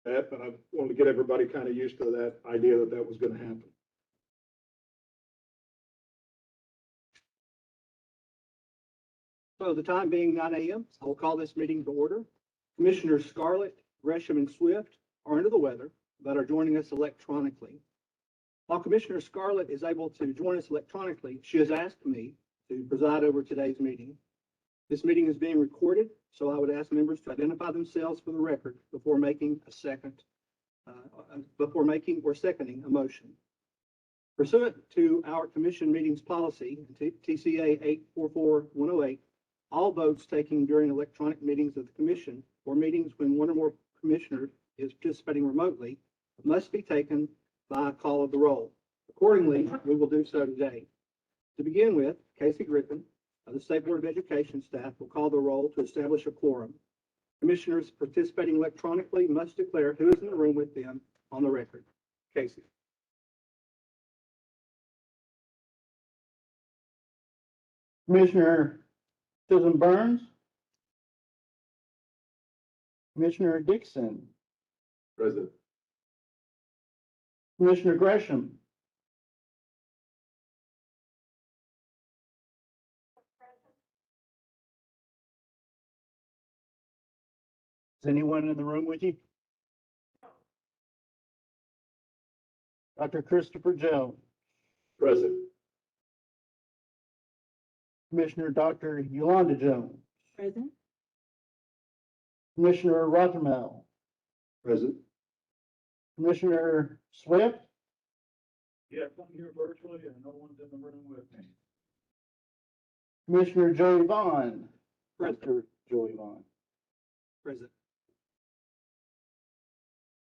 that, but I wanted to get everybody kind of used to that idea that that was going to happen. So the time being 9 a.m., I will call this meeting to order. Commissioners Scarlett, Gresham, and Swift are under the weather, but are joining us electronically. While Commissioner Scarlett is able to join us electronically, she has asked me to preside over today's meeting. This meeting is being recorded, so I would ask members to identify themselves for the record before making a seconding a motion. Pursuant to our commission meetings policy, TCA 844-108, all votes taken during electronic meetings of the commission or meetings when one or more commissioners is participating remotely must be taken by a call of the roll. Accordingly, we will do so today. To begin with, Casey Griffin of the State Board of Education staff will call the roll to establish a quorum. Commissioners participating electronically must declare who is in the room with them on the record. Casey. Commissioner Susan Burns, Commissioner Dixon, Present. Commissioner Gresham, is anyone in the room with you? Dr. Christopher Jones, Present. Commissioner Dr. Yolanda Jones, Present. Commissioner Rothermel, Present. Commissioner Swift, Yes, I'm here virtually and no one's in the room with me. Commissioner Joey Vaughn, Present. Dr. Joey Vaughn, Present.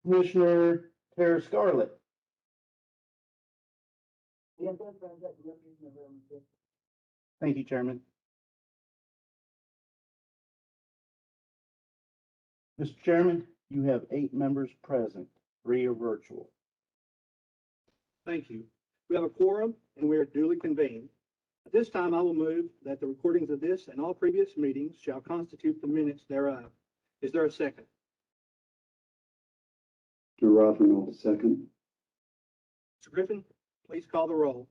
Commissioner Tara Scarlett. Thank you, Chairman. Mr. Chairman, you have 8 members present, 3 are virtual. Thank you. We have a quorum and we are duly convened. At this time, I will move that the recordings of this and all previous meetings shall constitute the minutes thereof. Is there a second? Mr. Rothermel, second. Mr. Griffin, please call the roll.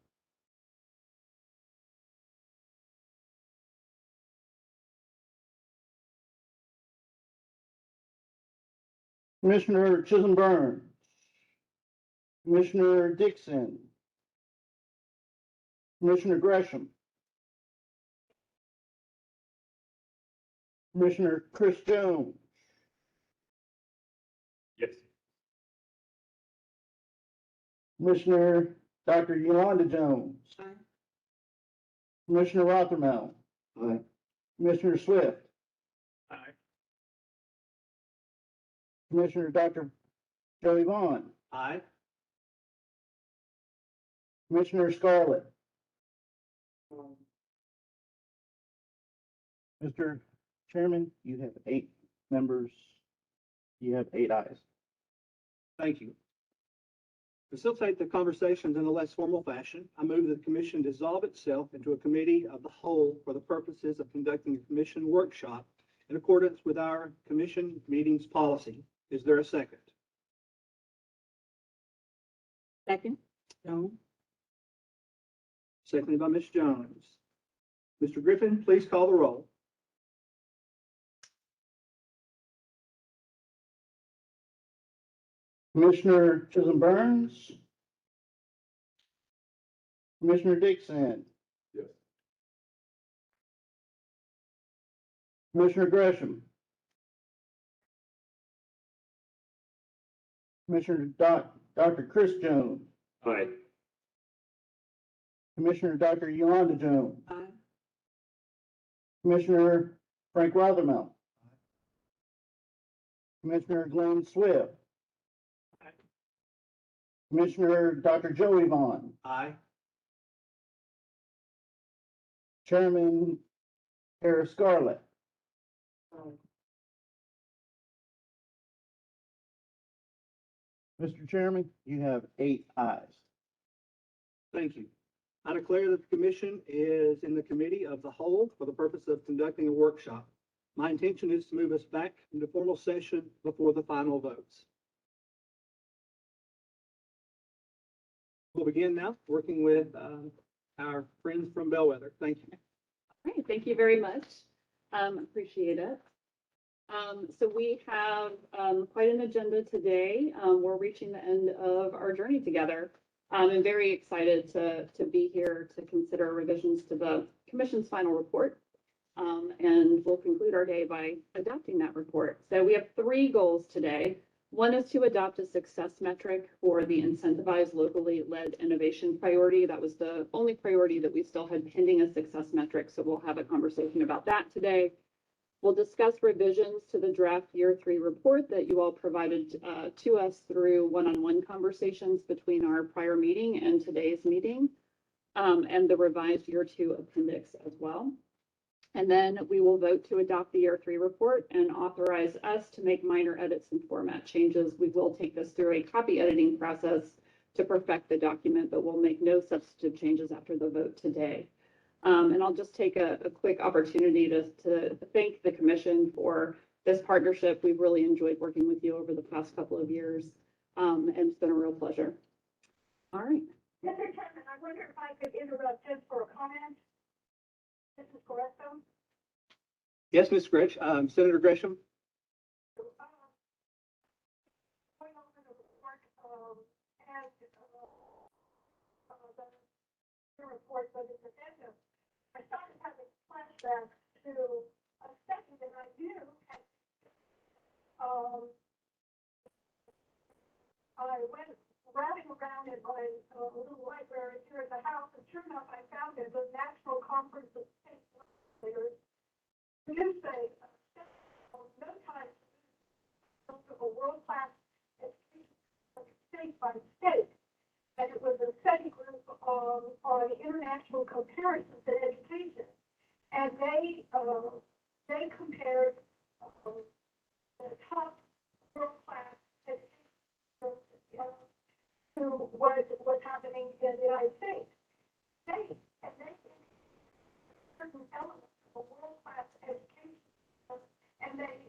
Commissioner Chisholm Burns, Commissioner Dixon, Commissioner Gresham, Commissioner Chris Jones, Yes. Commissioner Dr. Yolanda Jones, Aye. Commissioner Rothermel, Aye. Commissioner Swift, Aye. Commissioner Dr. Joey Vaughn, Aye. Commissioner Scarlett. Mr. Chairman, you have 8 members. You have 8 ayes. Thank you. To facilitate the conversations in a less formal fashion, I move that the commission dissolve itself into a committee of the whole for the purposes of conducting a commission workshop in accordance with our commission meetings policy. Is there a second? Second. Jones. Seconded by Ms. Jones. Mr. Griffin, please call the roll. Commissioner Chisholm Burns, Commissioner Dixon, Yes. Commissioner Gresham, Commissioner Dr. Chris Jones, Aye. Commissioner Dr. Yolanda Jones, Aye. Commissioner Frank Rothermel, Commissioner Glenn Swift, Commissioner Dr. Joey Vaughn, Aye. Chairman Tara Scarlett. Mr. Chairman, you have 8 ayes. Thank you. I declare that the commission is in the committee of the whole for the purpose of conducting a workshop. My intention is to move us back into formal session before the final votes. We'll begin now, working with our friends from Bellwether. Thank you. Great, thank you very much. Appreciate it. So we have quite an agenda today. We're reaching the end of our journey together. I'm very excited to be here to consider revisions to the Commission's final report. And we'll conclude our day by adopting that report. So we have 3 goals today. One is to adopt a success metric for the incentivized locally led innovation priority. That was the only priority that we still had pending a success metric. So we'll have a conversation about that today. We'll discuss revisions to the draft year 3 report that you all provided to us through one-on-one conversations between our prior meeting and today's meeting, and the revised year 2 appendix as well. And then we will vote to adopt the year 3 report and authorize us to make minor edits and format changes. We will take this through a copy editing process to perfect the document, but we'll make no substantive changes after the vote today. And I'll just take a quick opportunity to thank the Commission for this partnership. We've really enjoyed working with you over the past couple of years, and it's been a real pleasure. All right. Mr. Chairman, I wonder if I could interrupt just for a comment. This is Corresto. Yes, Ms. Gresham, Senator Gresham. Going over the report, and the report for this agenda, I started having flashbacks to a study that I do. I went routing around in my little library here at the house, and sure enough, I found it, the National Conference of State Legislators. You say, no time to a world-class education state by state. And it was a study group on international comparisons in education. And they compared the top world-class education to what's happening in the United States. They certain elements of a world-class education, and they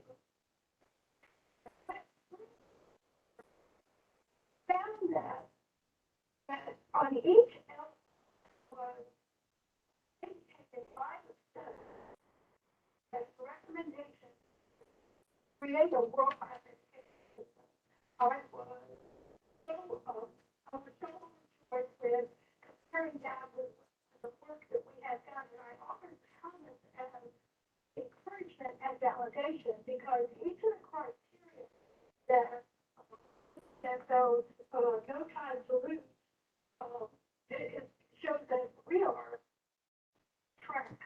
found that on each element was indicated by the study as a recommendation to create a world-class education system. I was so enjoyed with comparing that with the work that we had done, and I offered comments as encouragement and validation, because each of the criteria that those no time to lose, it shows that we are track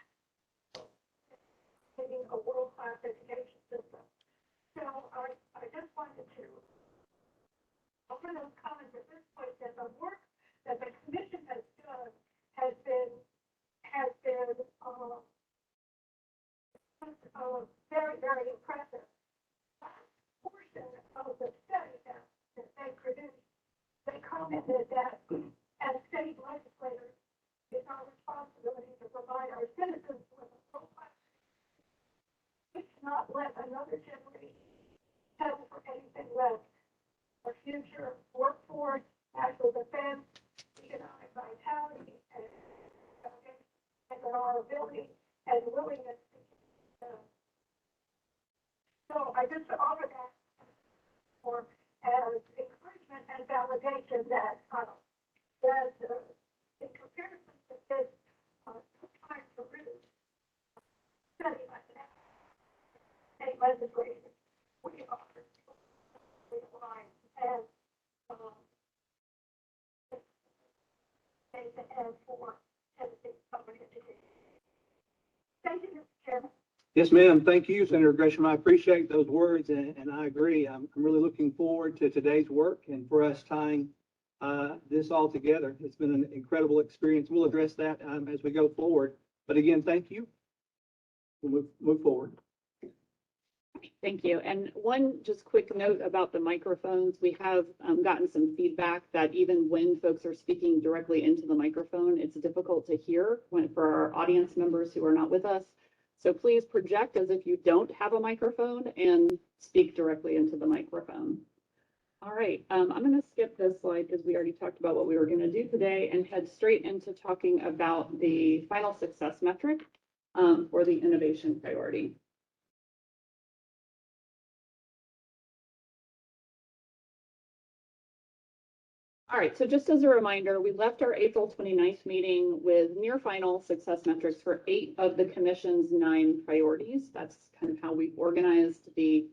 getting a world-class education system. So I just wanted to offer those comments at this point, that the work that the Commission has done has been very, very impressive. That portion of the study that they produced, they commented that as state legislators, it's our responsibility to provide our citizens with a world-class. We cannot let another generation settle for anything less. Our future workforce, national defense, economic vitality, and our ability and willingness to so I just offer that for as encouragement and validation that in comparison to this time to really study like that, state legislators, we are aligned and for Tennessee public education. Thank you, Mr. Chairman. Yes, ma'am. Thank you, Senator Gresham. I appreciate those words, and I agree. I'm really looking forward to today's work and for us tying this all together. It's been an incredible experience. We'll address that as we go forward. But again, thank you. We'll move forward. Thank you. And one just quick note about the microphones. We have gotten some feedback that even when folks are speaking directly into the microphone, it's difficult to hear for our audience members who are not with us. So please project as if you don't have a microphone and speak directly into the microphone. All right, I'm going to skip this slide because we already talked about what we were going to do today and head straight into talking about the final success metric for the innovation priority. All right, so just as a reminder, we left our April 29th meeting with near final success metrics for 8 of the commission's 9 priorities. That's kind of how we've organized the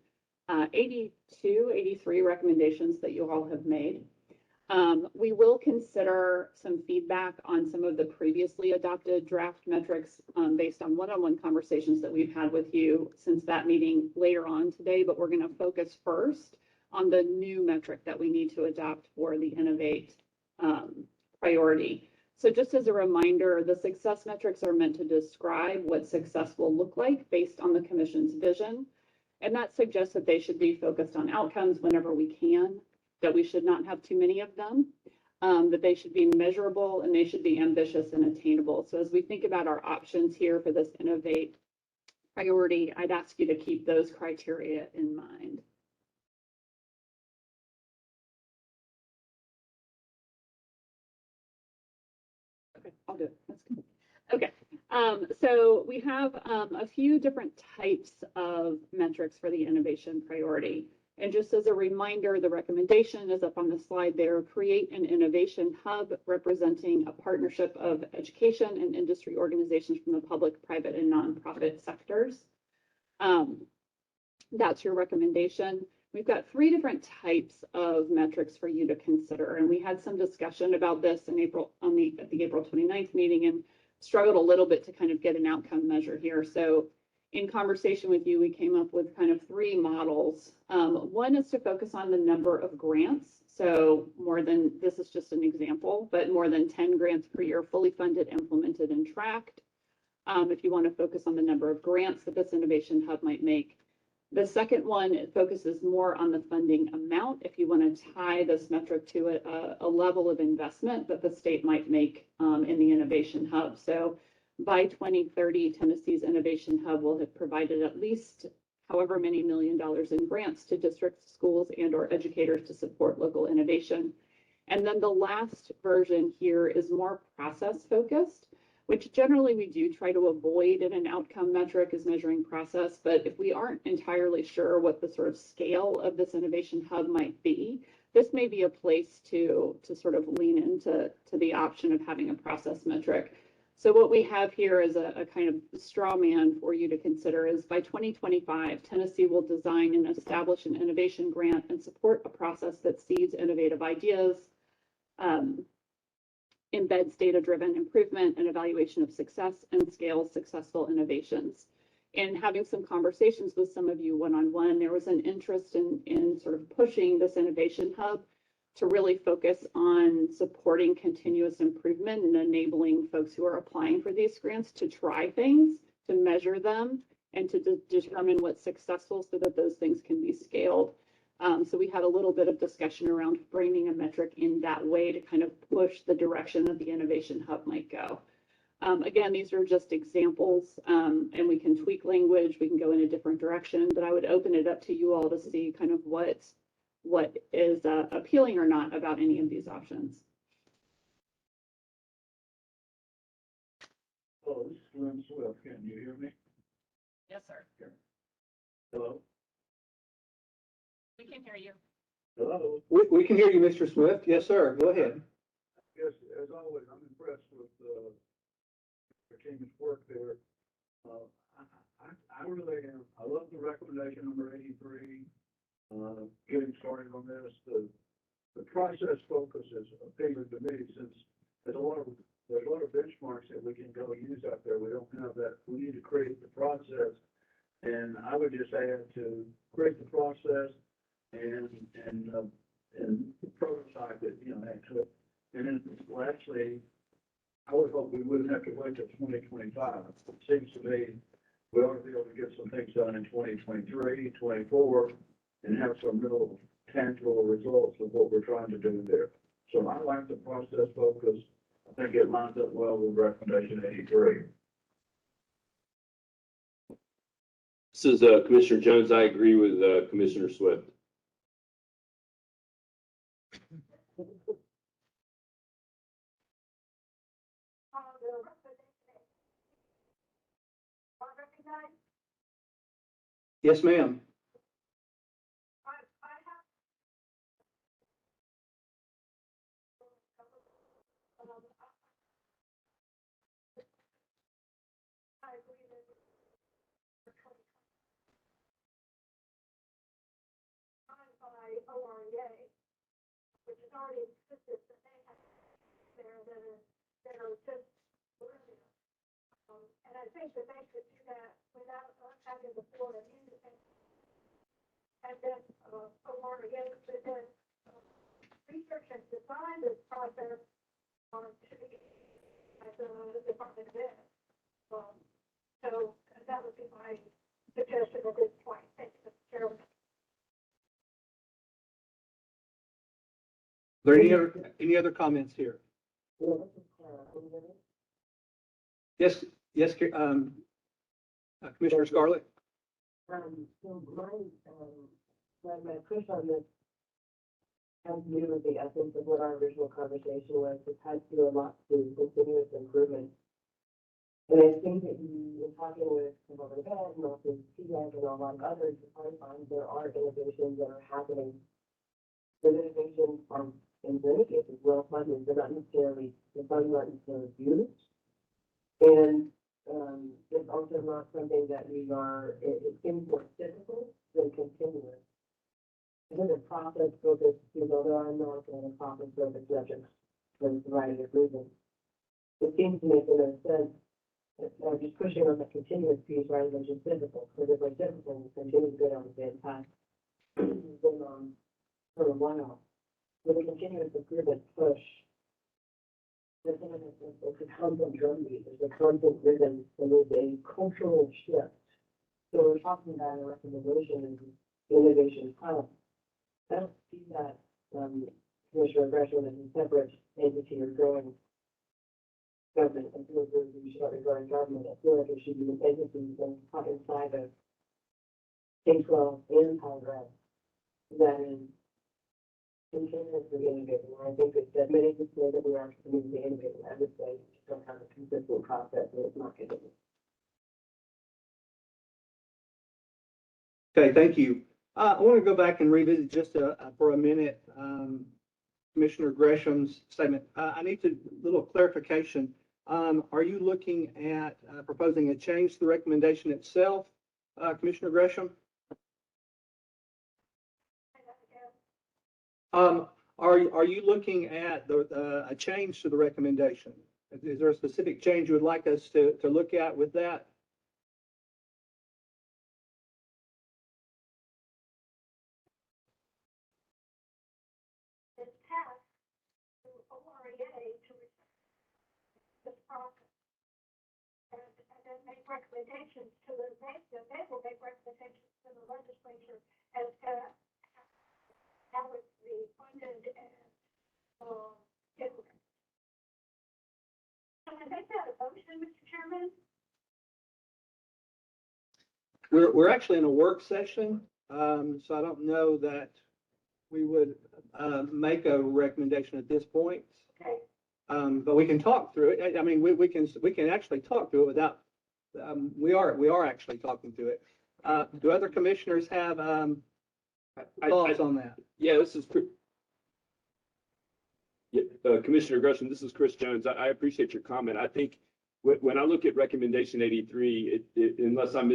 82, 83 recommendations that you all have made. We will consider some feedback on some of the previously adopted draft metrics based on one-on-one conversations that we've had with you since that meeting later on today, but we're going to focus first on the new metric that we need to adopt for the Innovate priority. So just as a reminder, the success metrics are meant to describe what success will look like based on the commission's vision. And that suggests that they should be focused on outcomes whenever we can, that we should not have too many of them, that they should be measurable and they should be ambitious and attainable. So as we think about our options here for this Innovate priority, I'd ask you to keep those criteria in mind. Okay, I'll do it. That's good. Okay, so we have a few different types of metrics for the innovation priority. And just as a reminder, the recommendation is up on the slide there. Create an innovation hub representing a partnership of education and industry organizations from the public, private, and nonprofit sectors. That's your recommendation. We've got 3 different types of metrics for you to consider. And we had some discussion about this in April at the April 29th meeting and struggled a little bit to kind of get an outcome measure here. So in conversation with you, we came up with kind of 3 models. One is to focus on the number of grants. So more than, this is just an example, but more than 10 grants per year, fully funded, implemented, and tracked. If you want to focus on the number of grants that this innovation hub might make. The second one, it focuses more on the funding amount. If you want to tie this metric to a level of investment that the state might make in the innovation hub. So by 2030, Tennessee's innovation hub will have provided at least however many $1 million in grants to districts, schools, and or educators to support local innovation. And then the last version here is more process focused, which generally we do try to avoid in an outcome metric is measuring process. But if we aren't entirely sure what the sort of scale of this innovation hub might be, this may be a place to sort of lean into the option of having a process metric. So what we have here is a kind of straw man for you to consider is by 2025, Tennessee will design and establish an innovation grant and support a process that seeds innovative ideas, embeds data-driven improvement and evaluation of success, and scales successful innovations. In having some conversations with some of you one-on-one, there was an interest in sort of pushing this innovation hub to really focus on supporting continuous improvement and enabling folks who are applying for these grants to try things, to measure them, and to determine what's successful so that those things can be scaled. So we had a little bit of discussion around framing a metric in that way to kind of push the direction that the innovation hub might go. Again, these are just examples, and we can tweak language, we can go in a different direction, but I would open it up to you all to see kind of what is appealing or not about any of these options. Oh, this is Glenn Swift. Can you hear me? Yes, sir. Hello? We can hear you. Hello? We can hear you, Mr. Swift. Yes, sir. Go ahead. Yes, as always, I'm impressed with the team's work there. I really am. I love the recommendation number 83. Getting started on this. The process focus is appealing to me since there's a lot of benchmarks that we can go use out there. We don't have that. We need to create the process. And I would just add to create the process and prototype it, actually. And then, well, actually, I would hope we wouldn't have to wait till 2025. It seems to me we ought to be able to get some things done in 2023, 24, and have some real tangible results of what we're trying to do there. So I like the process focus. I think it lines up well with recommendation 83. This is Commissioner Jones. I agree with Commissioner Swift. The recommendation. I recognize, Yes, ma'am. I have. I agree that by OREA, which is already existed, that they have there that are just brilliant. And I think that they could do that without us having the board of independent. And then, OREA could then research and design this process to be at the Department of Ed. So that would be my suggestion at this point. Thank you, Mr. Chairman. Are there any other comments here? Yes, yes, Commissioner Scarlett? So my push on this has to do with the essence of what our original conversation was. It has to do a lot to continuous improvement. And I think that in talking with Department of Ed and also TDEC and a lot of others, you find there are innovations that are happening. The innovations are, in many cases, well funded, but not necessarily, the funds aren't necessarily used. And it's also not something that we are, it seems more difficult than continuous. I think the process focused, although I'm not a process focused subject for a variety of reasons, it seems to make no sense. Just pushing on the continuous piece rather than just physical, because if we're difficult, we continue to go down the same path. It's been on for a while. With a continuous improvement push, there's a constant drumbeat, there's a constant rhythm, and there's a cultural shift. So we're talking about a recommendation and innovation hub. I don't see that, Commissioner Gresham as a separate entity or growing government. I feel like we should not be growing government. I feel like it should be an entity inside of K-12 and higher ed that is continuously innovating. And I think that many of us say that we are continuously innovating. I would say we just don't have a consistent process and it's not getting. Okay, thank you. I want to go back and revisit just for a minute Commissioner Gresham's statement. I need a little clarification. Are you looking at proposing a change to the recommendation itself, Commissioner Gresham? Are you looking at a change to the recommendation? Is there a specific change you would like us to look at with that? It's passed to OREA to this process. And then make recommendations to they will make recommendations to the legislature as to how it's be funded and, implemented. Can I make that a motion, Mr. Chairman? We're actually in a work session, so I don't know that we would make a recommendation at this point. Okay. But we can talk through it. I mean, we can actually talk through it without. We are actually talking through it. Do other commissioners have thoughts on that? Yeah, this is Commissioner Gresham. This is Chris Jones. I appreciate your comment. I think when I look at recommendation 83, unless I'm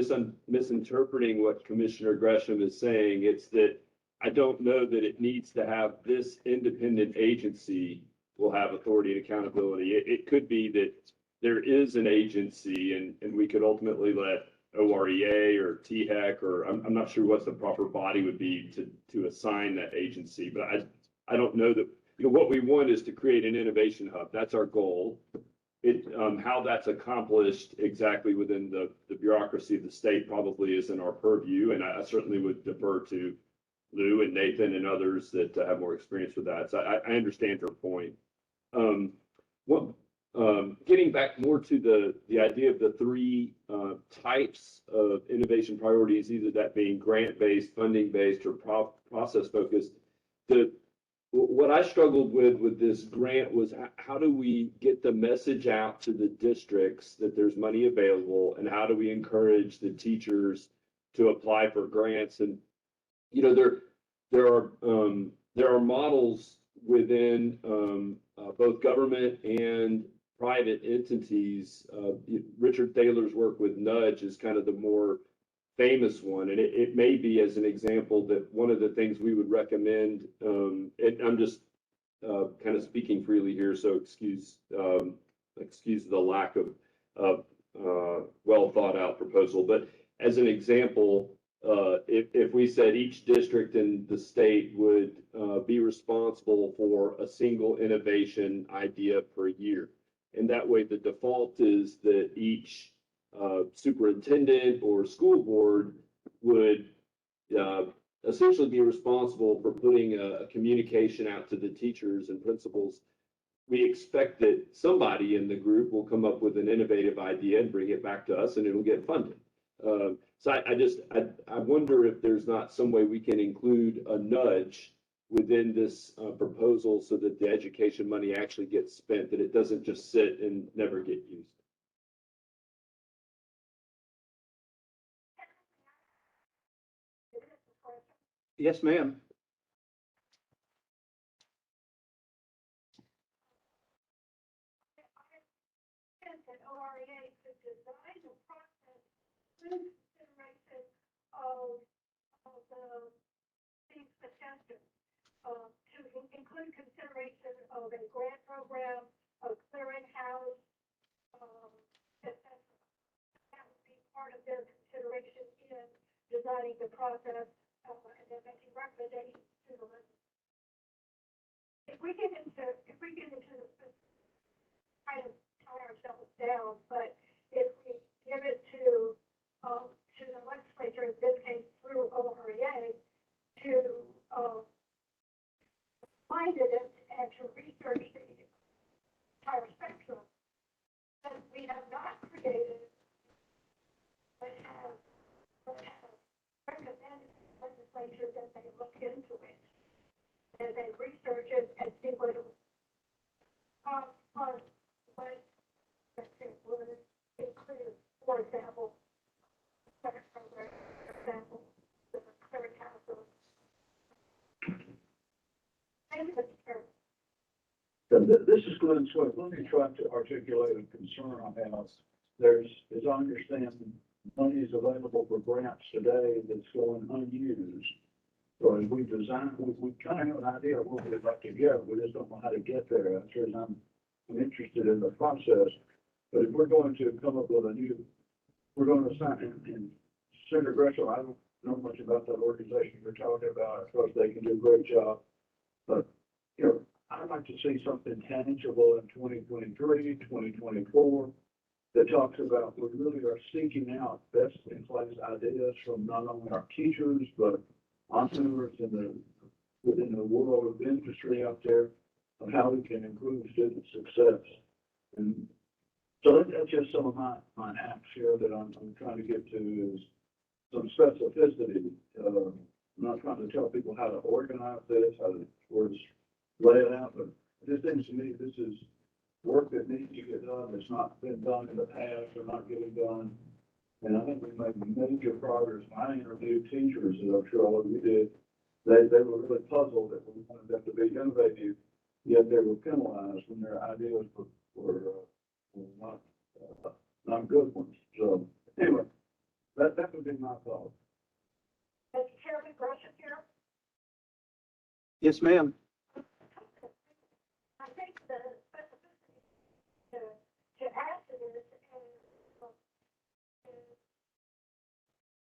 misinterpreting what Commissioner Gresham is saying, it's that I don't know that it needs to have this independent agency will have authority and accountability. It could be that there is an agency and we could ultimately let OREA or THEC, or I'm not sure what the proper body would be to assign that agency, but I don't know that, what we want is to create an innovation hub. That's our goal. How that's accomplished exactly within the bureaucracy of the state probably isn't our purview. And I certainly would defer to Lou and Nathan and others that have more experience with that. So I understand your point. Getting back more to the idea of the three types of innovation priorities, either that being grant-based, funding-based, or process-focused, what I struggled with this grant was how do we get the message out to the districts that there's money available, and how do we encourage the teachers to apply for grants? And, you know, there are models within both government and private entities. Richard Thaler's work with Nudge is kind of the more famous one, and it may be, as an example, that one of the things we would recommend, and I'm just kind of speaking freely here, so excuse the lack of well thought out proposal, but as an example, if we said each district in the state would be responsible for a single innovation idea per year, and that way the default is that each superintendent or school board would essentially be responsible for putting a communication out to the teachers and principals. We expect that somebody in the group will come up with an innovative idea and bring it back to us, and it'll get funded. So I wonder if there's not some way we can include a nudge within this proposal so that the education money actually gets spent, that it doesn't just sit and never get used. Yes, ma'am. And OREA to design the process with consideration of the things suggested, to include consideration of a grant program, a clearinghouse, et cetera. That would be part of their consideration in designing the process, and then making recommendations to the list. If we get into the kind of tie ourselves down, but if we give it to the legislature, in this case through OREA, to find it and to research the entire spectrum, then we have not created, but have recommended to the legislature that they look into it, and they research it and see what it what it would include, for example, credit program, for example, the credit council. Thank you, Mr. Chairman. This is Glenn Swift. Let me try to articulate a concern I have. There's, as I understand, money is available for grants today that's going unused. So as we design, we kind of have an idea of what we'd like to get. We just don't know how to get there. That's the reason I'm interested in the process. But if we're going to come up with we're going to assign, and Senator Gresham, I don't know much about that organization you're talking about. Of course, they can do a great job. But, you know, I'd like to see something tangible in 2023, 2024 that talks about we really are seeking out best in class ideas from not only our teachers, but entrepreneurs within the world of industry out there of how we can improve student success. And so that's just some of my acts here that I'm trying to get to is some specificity. I'm not trying to tell people how to organize this, how to lay it out, but it just seems to me this is work that needs to get done that's not been done in the past or not getting done. And I think we made major progress. When I interviewed teachers, as I'm sure all of you did, they were really puzzled that we wanted them to be innovative, yet they were penalized when their ideas were not good ones. So anyway, that would be my thought. Mr. Chairman, Gresham here. Yes, ma'am. I think the specificity to add to this is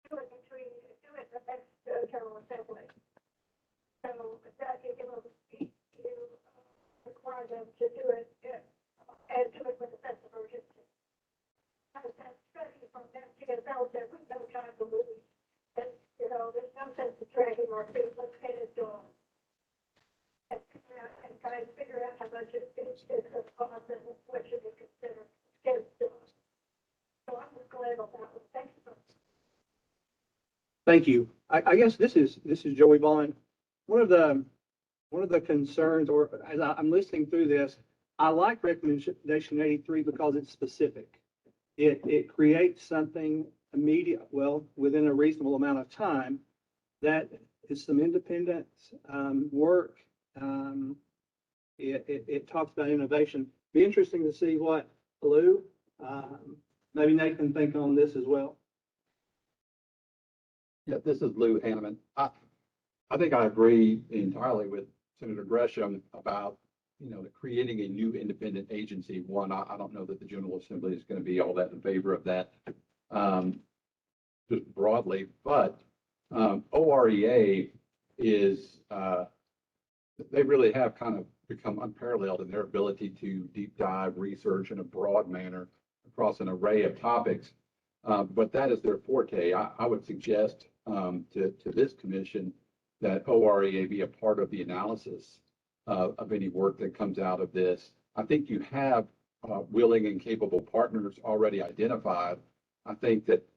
do it the next General Assembly. So that you require them to do it and do it with a sense of urgency. Especially from MTSL said with no time to lose. And, you know, there's no sense of dragging our feet. Let's get it done. And try to figure out how much it's going to cost and what should be considered. Get it done. So I'm just glad on that one. Thank you so much. Thank you. I guess this is Joey Vaughn. One of one of the concerns, or as I'm listening through this, I like recommendation 83 because it's specific. It creates something immediate, well, within a reasonable amount of time, that is some independent work. It talks about innovation. Be interesting to see what Lou, maybe Nathan think on this as well. Yeah, this is Lou Hanneman. I think I agree entirely with Senator Gresham about, creating a new independent agency. One, I don't know that the General Assembly is going to be all that in favor of that, just broadly, but OREA is, they really have kind of become unparalleled in their ability to deep dive research in a broad manner across an array of topics. But that is their forte. I would suggest to this commission that OREA be a part of the analysis of any work that comes out of this. I think you have willing and capable partners already identified. I think that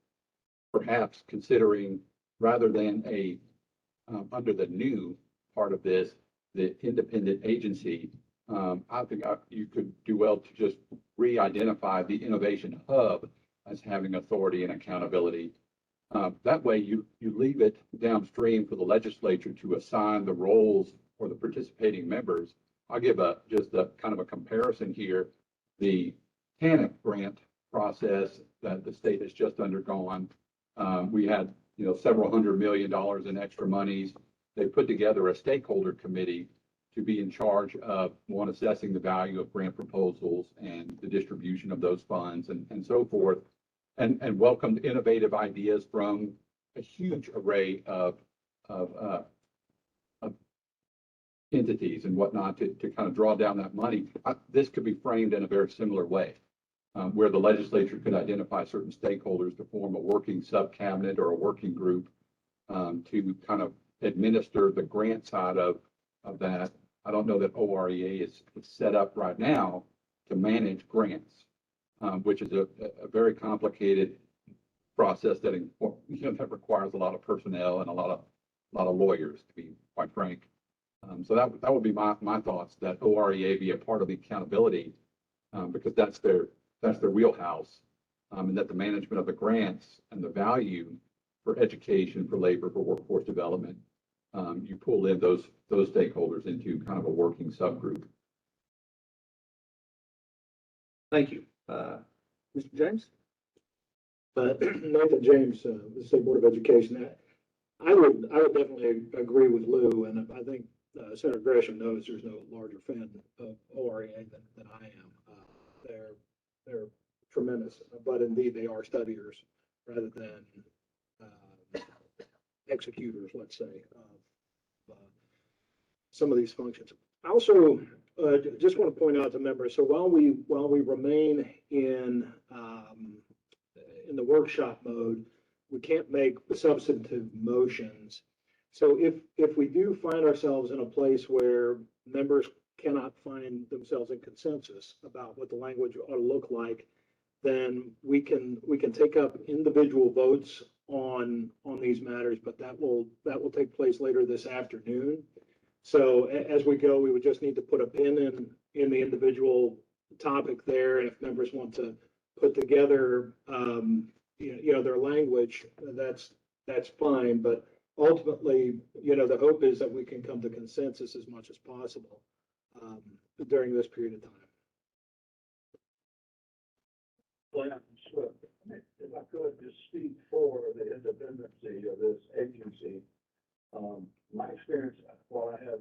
perhaps considering, rather than under the new part of this, the independent agency, I think you could do well to just re-identify the innovation hub as having authority and accountability. That way you leave it downstream for the legislature to assign the roles for the participating members. I'll give just a kind of a comparison here. The TANF grant process that the state has just undergone, we had several $100 million in extra monies. They put together a stakeholder committee to be in charge of, one, assessing the value of grant proposals and the distribution of those funds and so forth, and welcomed innovative ideas from a huge array of entities and whatnot to kind of draw down that money. This could be framed in a very similar way, where the legislature could identify certain stakeholders to form a working sub-cabinet or a working group to kind of administer the grant side of that. I don't know that OREA is set up right now to manage grants, which is a very complicated process that that requires a lot of personnel and a lot of lawyers, to be quite frank. So that would be my thoughts, that OREA be a part of the accountability because that's their wheelhouse, and that the management of the grants and the value for education, for labor, for workforce development, you pull in those stakeholders into kind of a working subgroup. Thank you. Mr. James? Nathan James, the State Board of Education. I would definitely agree with Lou, and I think Senator Gresham knows there's no larger fan of OREA than I am. They're tremendous, but indeed they are studiers rather than executors, let's say, of some of these functions. I also just want to point out to members, so while we remain in the workshop mode, we can't make substantive motions. So if we do find ourselves in a place where members cannot find themselves in consensus about what the language ought to look like, then we can take up individual votes on these matters, but that will take place later this afternoon. So as we go, we would just need to put a pin in the individual topic there. And if members want to put together, their language, that's fine. But ultimately, the hope is that we can come to consensus as much as possible during this period of time. If I could just speak for the independency of this agency, my experience, what I have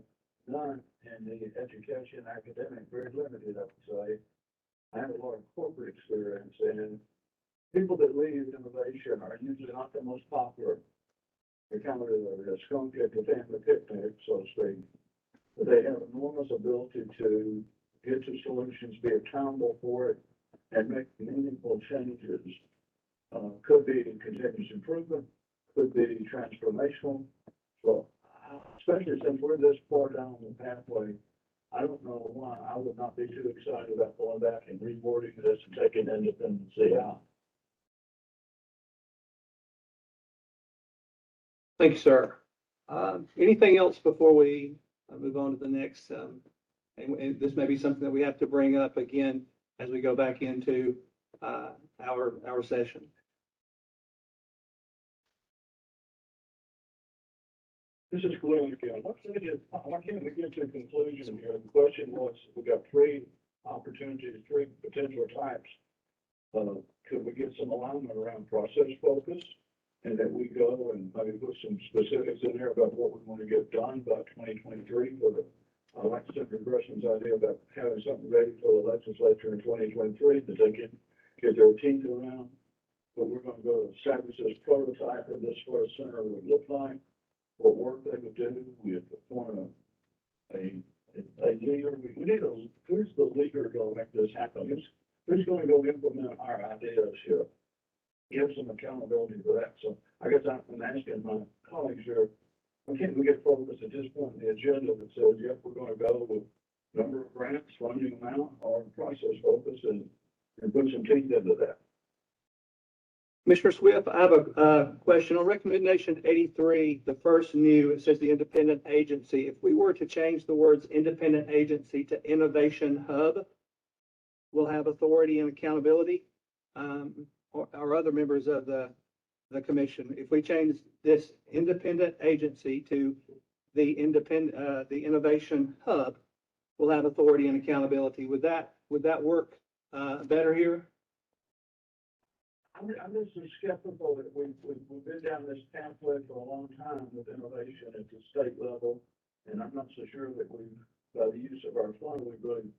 done in the education academic, very limited, I would say. I have a lot of corporate experience, and people that lead innovation are usually not the most popular. They're kind of the skunk at the family picnic, so to speak. But they have enormous ability to get to solutions, be accountable for it, and make meaningful changes. Could be continuous improvement, could be transformational. So, especially since we're this far down the pathway, I don't know why I would not be too excited about going back and rewording this and taking independency out. Thank you, sir. Anything else before we move on to the next, and this may be something that we have to bring up again as we go back into, our session. This is Glenn again. Why can't we get to a conclusion here? The question was, we got three opportunities, three potential types. Could we get some alignment around process focus? And that we go and maybe put some specifics in there about what we want to get done by 2023 for the, I like Senator Gressman's idea about having something ready for the legislature in 2023 that they can get their teeth around. But we're going to go establish this prototype of this what a center would look like, what work they would do. We have to form a leader. We need who's the leader going to make this happen? Who's going to go implement our ideas here? Give some accountability for that. So I guess I'm asking my colleagues here, why can't we get focused at this point in the agenda that says, yep, we're going to go with number of grants, funding amount, or process focus and put some teeth into that. Commissioner Swift, I have a question on recommendation 83, the first new, it says the independent agency. If we were to change the words independent agency to innovation hub, we'll have authority and accountability, or other members of the commission. If we change this independent agency to the innovation hub, we'll have authority and accountability. Would that work better here? I'm just skeptical that we've been down this pathway for a long time with innovation at the state level, and I'm not so sure that we've, by the use of our fund, we've really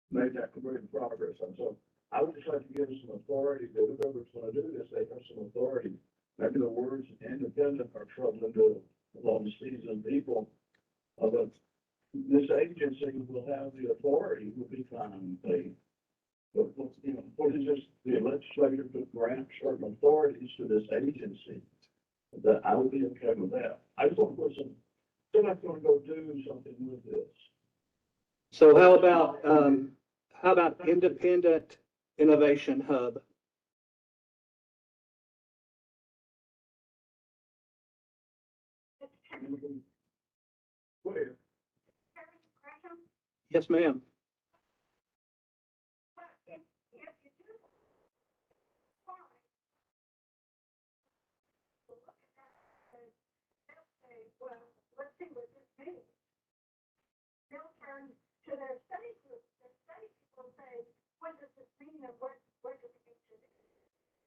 made that great progress. And so I would just like to give some authority that whoever's going to do this, they have some authority. Maybe the words independent are troubling to a lot of seasoned people, but this agency will have the authority, will be fine. But, you know, what is this, the legislature to grant certain authorities to this agency, that I would be okay with that. I just want to put some, they're not going to go do something with this. So how about independent innovation hub? Where? Yes, ma'am. Well, let's see what this means. They'll turn to their study group. Their study people say, what does this mean and what do we need to do?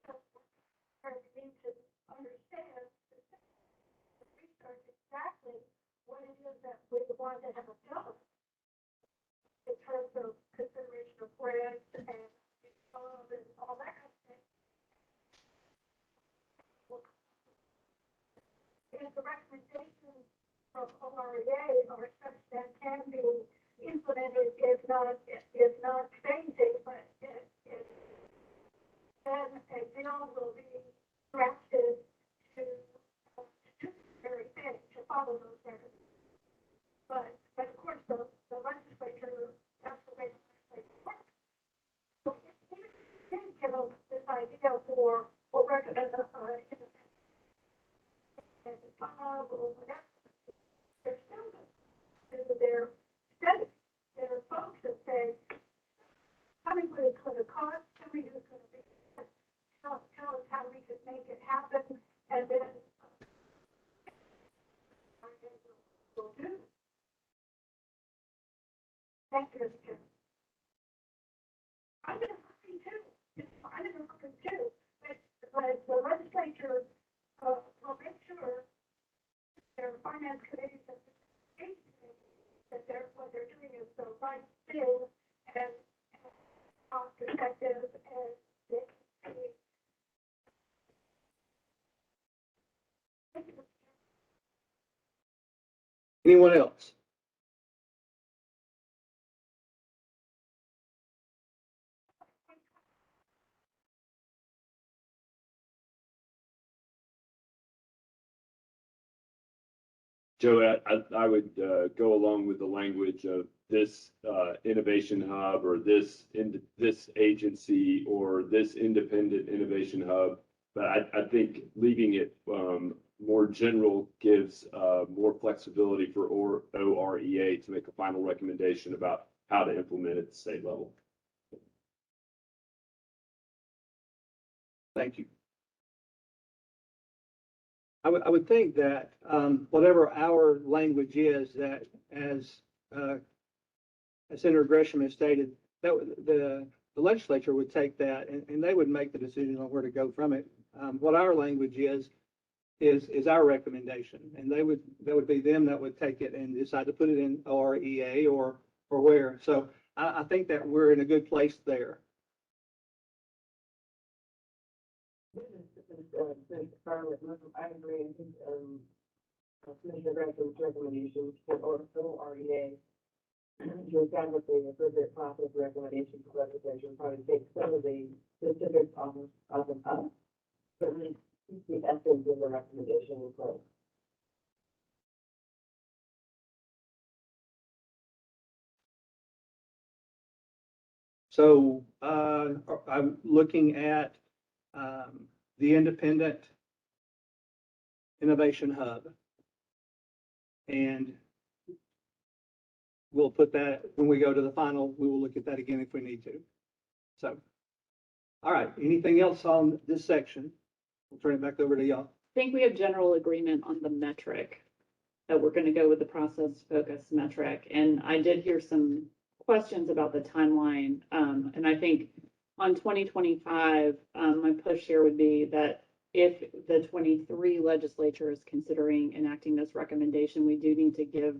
So we need to understand the research exactly what it is that we want to have done in terms of consideration of grants and all that kind of thing. If the recommendations from OREA are such that can be implemented, if not changing, but then a bill will be drafted to do the very thing, to follow those recommendations. But of course, the legislature, that's the way the legislature works. So if you didn't give us this idea for recommend or whatever, they're still going to their studies. There are folks that say, tell me what it's going to cost, tell me who's going to be, tell us how we could make it happen, and then we'll do. Thank you, Mr. Chairman. I'm going to looking too. I'm going to looking too. But the legislature will make sure their finance committees and that what they're doing is the right thing and cost effective and Anyone else? Joe, I would go along with the language of this innovation hub or this agency or this independent innovation hub. But I think leaving it more general gives more flexibility for OREA to make a final recommendation about how to implement at the state level. Thank you. I would think that, whatever our language is, that as Senator Gresham has stated, that the legislature would take that and they would make the decision on where to go from it. What our language is our recommendation, and that would be them that would take it and decide to put it in OREA or where. So I think that we're in a good place there. I agree. I think, Commissioner Gresham's recommendation for OREA to establish the appropriate process recommendation for legislation, probably take some of the specifics off of us, but really keep the essence of the recommendation in place. So I'm looking at the Independent Innovation Hub. And we'll put that, when we go to the final, we will look at that again if we need to. So, all right, anything else on this section? We'll turn it back over to y'all. I think we have general agreement on the metric, that we're going to go with the process focus metric. And I did hear some questions about the timeline. And I think on 2025, my push here would be that if the 23 legislature is considering enacting this recommendation, we do need to give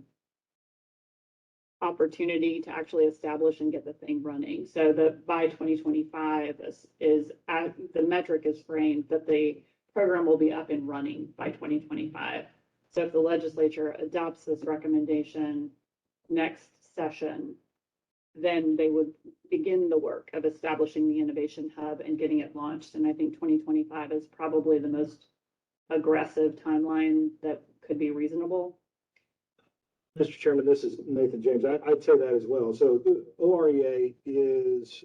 opportunity to actually establish and get the thing running. So that by 2025 is the metric is framed that the program will be up and running by 2025. So if the legislature adopts this recommendation next session, then they would begin the work of establishing the innovation hub and getting it launched. And I think 2025 is probably the most aggressive timeline that could be reasonable. Mr. Chairman, this is Nathan James. I'd say that as well. So the OREA is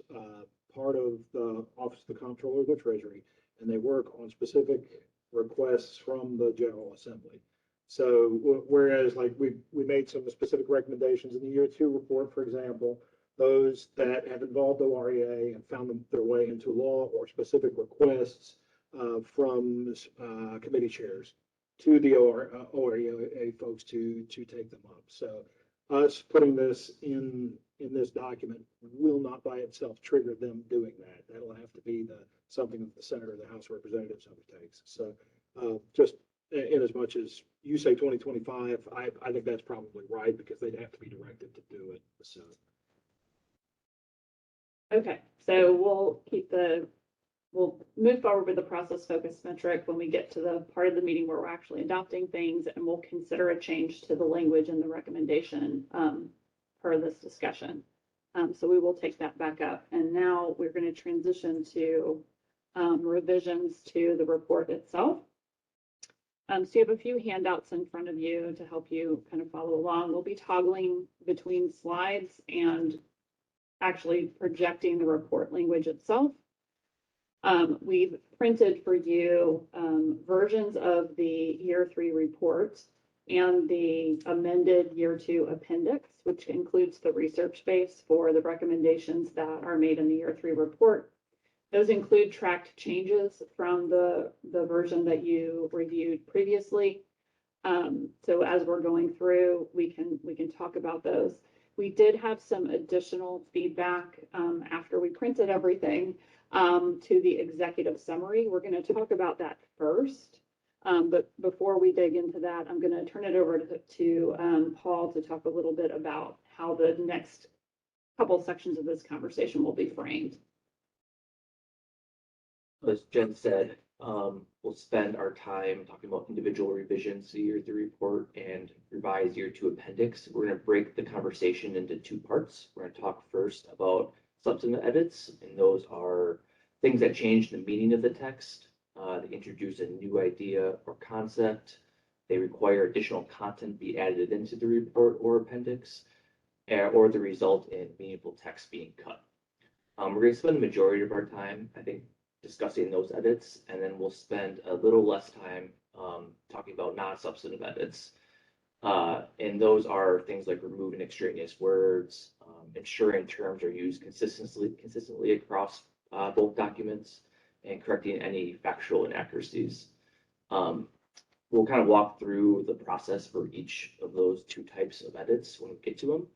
part of the Office of the Comptroller of the Treasury, and they work on specific requests from the General Assembly. So whereas like we made some specific recommendations in the year 2 report, for example, those that have involved OREA and found their way into law or specific requests from committee chairs to the OREA folks to take them up. So us putting this in this document will not by itself trigger them doing that. That'll have to be something that the Senate or the House of Representatives undertakes. So just in as much as you say 2025, I think that's probably right because they'd have to be directed to do it. So. Okay, so we'll move forward with the process focus metric when we get to the part of the meeting where we're actually adopting things, and we'll consider a change to the language in the recommendation per this discussion. So we will take that back up. And now we're going to transition to revisions to the report itself. So you have a few handouts in front of you to help you kind of follow along. We'll be toggling between slides and actually projecting the report language itself. We've printed for you versions of the year 3 report and the amended year 2 appendix, which includes the research base for the recommendations that are made in the year 3 report. Those include tracked changes from the version that you reviewed previously. So as we're going through, we can talk about those. We did have some additional feedback after we printed everything to the executive summary. We're going to talk about that first. But before we dig into that, I'm going to turn it over to Paul to talk a little bit about how the next couple sections of this conversation will be framed. As Jen said, we'll spend our time talking about individual revisions to year 3 report and revised year 2 appendix. We're going to break the conversation into 2 parts. We're going to talk first about substantive edits, and those are things that change the meaning of the text. They introduce a new idea or concept. They require additional content be added into the report or appendix, or the result in meaningful text being cut. We're going to spend the majority of our time, I think, discussing those edits, and then we'll spend a little less time talking about non-substantive edits. And those are things like removing extraneous words, ensuring terms are used consistently across both documents, and correcting any factual inaccuracies. We'll kind of walk through the process for each of those two types of edits when we get to them.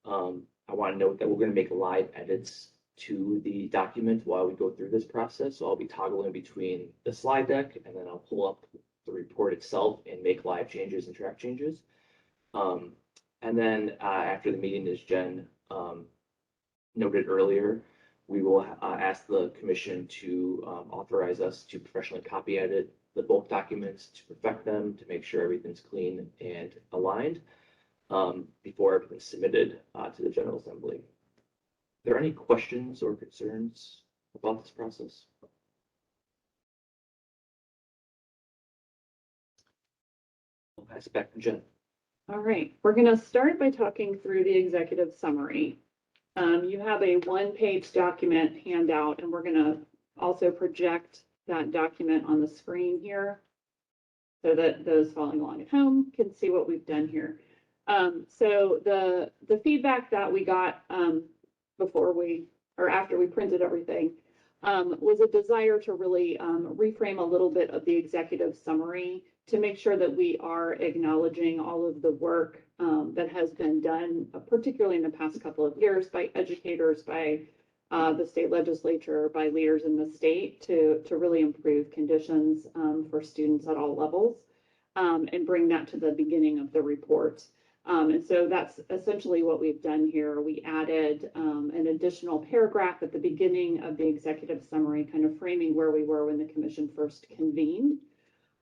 I want to note that we're going to make live edits to the document while we go through this process. So I'll be toggling between the slide deck, and then I'll pull up the report itself and make live changes and track changes. And then after the meeting, as Jen noted earlier, we will ask the commission to authorize us to professionally copy edit the bulk documents, to perfect them, to make sure everything's clean and aligned before everything's submitted to the General Assembly. Are there any questions or concerns about this process? I'll pass it back to Jen. All right, we're going to start by talking through the executive summary. You have a one-page document handout, and we're going to also project that document on the screen here so that those following along at home can see what we've done here. So the feedback that we got after we printed everything was a desire to really reframe a little bit of the executive summary to make sure that we are acknowledging all of the work that has been done, particularly in the past couple of years, by educators, by the state legislature, by leaders in the state to really improve conditions for students at all levels and bring that to the beginning of the report. And so that's essentially what we've done here. We added an additional paragraph at the beginning of the executive summary, kind of framing where we were when the commission first convened.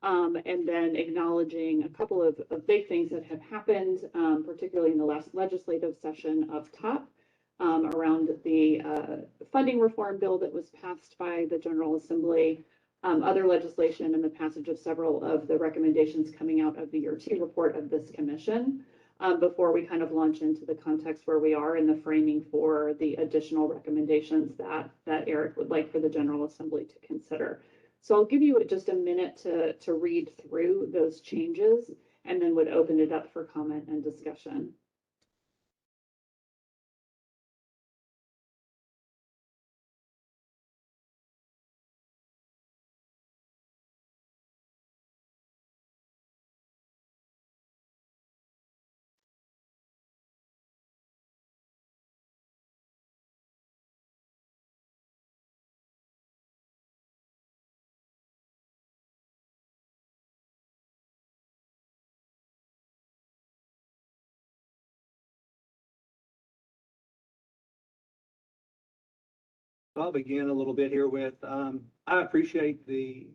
And then acknowledging a couple of big things that have happened, particularly in the last legislative session up top, around the funding reform bill that was passed by the General Assembly, other legislation, and the passage of several of the recommendations coming out of the year 2 report of this commission, before we kind of launch into the context where we are in the framing for the additional recommendations that Eric would like for the General Assembly to consider. So I'll give you just a minute to read through those changes, and then would open it up for comment and discussion. I'll begin a little bit here with, I appreciate the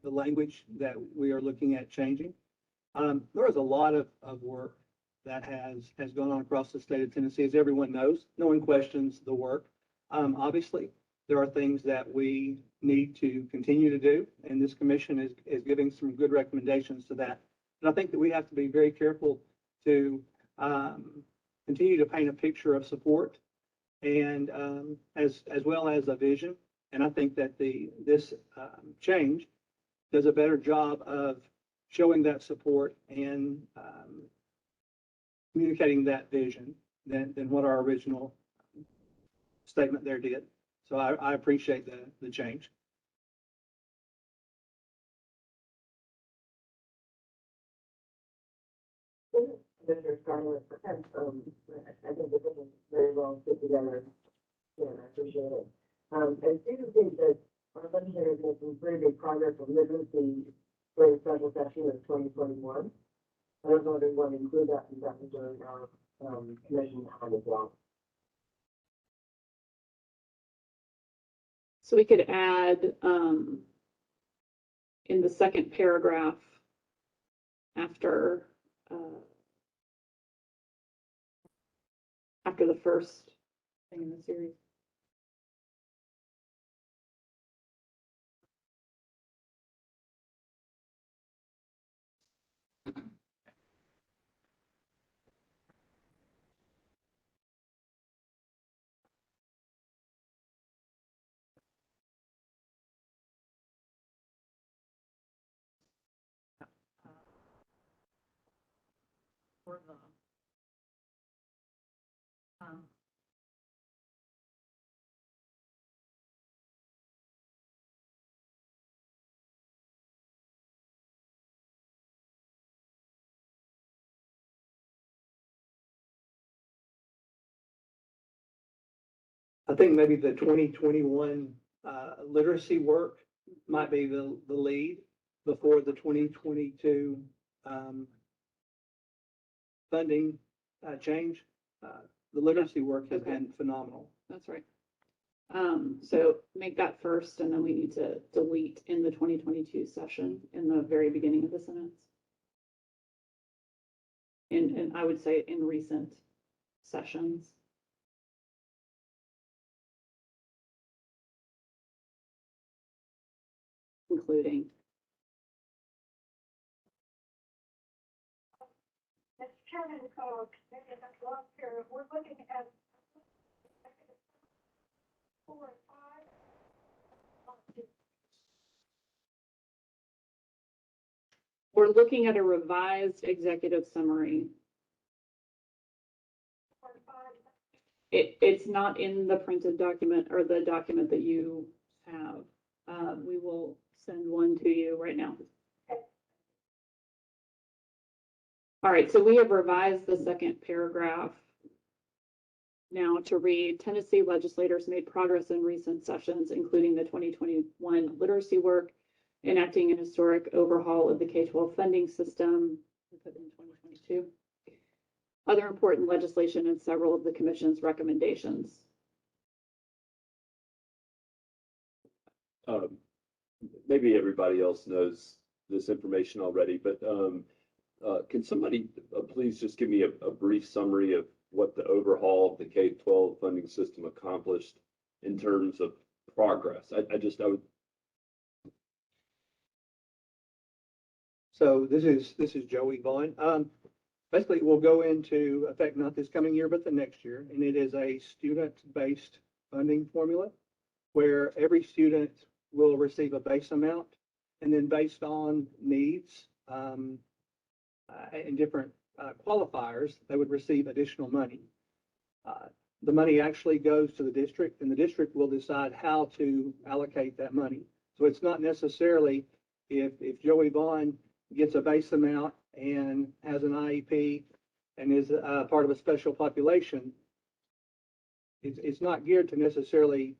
language that we are looking at changing. There is a lot of work that has gone on across the state of Tennessee, as everyone knows. No one questions the work. Obviously, there are things that we need to continue to do, and this commission is giving some good recommendations to that. But I think that we have to be very careful to continue to paint a picture of support, and as well as a vision. And I think that this change does a better job of showing that support and communicating that vision than what our original statement there did. So I appreciate the change. Commissioner Scarlett, I think this is very well put together. Yeah, I appreciate it. I do think that our legislators made some pretty big progress on literacy during the special session of 2021. I don't know if we want to include that during our commission time as well. So we could add in the second paragraph after the first thing in the series. for the I think maybe the 2021 literacy work might be the lead before the 2022 funding change. The literacy work has Okay. been phenomenal. That's right. So make that first, and then we need to delete in the 2022 session in the very beginning of the sentence. And I would say in recent sessions. Including. Mr. Chairman, maybe I'm lost here, we're looking at 4 and 5. We're looking at a revised executive summary. 4 and 5. It's not in the printed document or the document that you have. We will send one to you right now. All right, so we have revised the second paragraph now to read, Tennessee legislators made progress in recent sessions, including the 2021 literacy work, enacting an historic overhaul of the K-12 funding system, we put in 2022. Other important legislation and several of the commission's recommendations. Maybe everybody else knows this information already, but can somebody please just give me a brief summary of what the overhaul of the K-12 funding system accomplished in terms of progress? I would. So this is Joey Vaughn. Basically, it will go into effect not this coming year, but the next year, and it is a student-based funding formula where every student will receive a base amount, and then based on needs and different qualifiers, they would receive additional money. The money actually goes to the district, and the district will decide how to allocate that money. So it's not necessarily if Joey Vaughn gets a base amount and has an IEP and is part of a special population, it's not geared to necessarily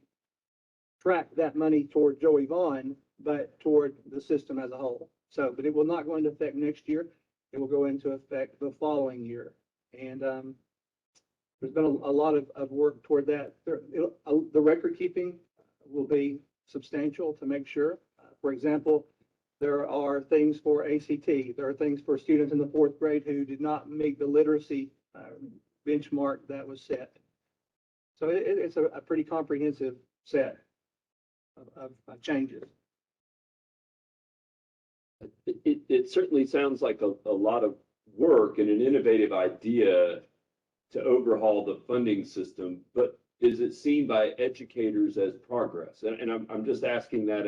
track that money toward Joey Vaughn, but toward the system as a whole. So, but it will not go into effect next year. It will go into effect the following year. And there's been a lot of work toward that. The record keeping will be substantial to make sure. For example, there are things for ACT. There are things for students in the 4th grade who did not meet the literacy benchmark that was set. So it's a pretty comprehensive set of changes. It certainly sounds like a lot of work and an innovative idea to overhaul the funding system, but is it seen by educators as progress? And I'm just asking that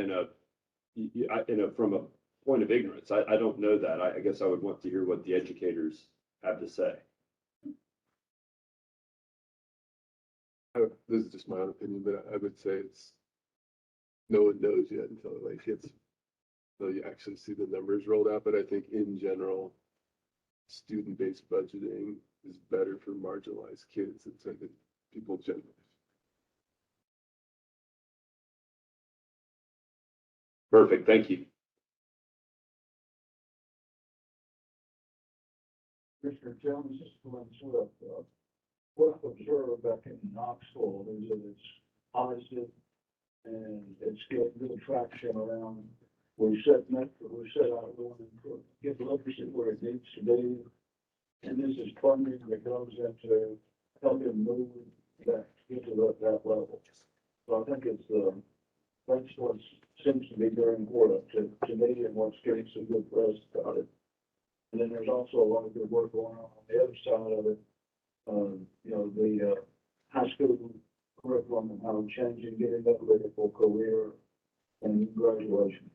from a point of ignorance. I don't know that. I guess I would want to hear what the educators have to say. This is just my own opinion, but I would say no one knows yet until you actually see the numbers rolled out. But I think in general, student-based budgeting is better for marginalized kids. It's like people generally. Perfect. Thank you. Mr. Jones, just one sort of, what I've observed back in Knoxville is that it's positive and it's getting good traction around. We set out going and get literacy where it needs to be. And this is funding that goes into helping move that, get to that level. So I think that's what seems to be very important to me and what's getting some good press about it. And then there's also a lot of good work going on the other side of it. The high school curriculum and how changing, getting that ready for career and graduation.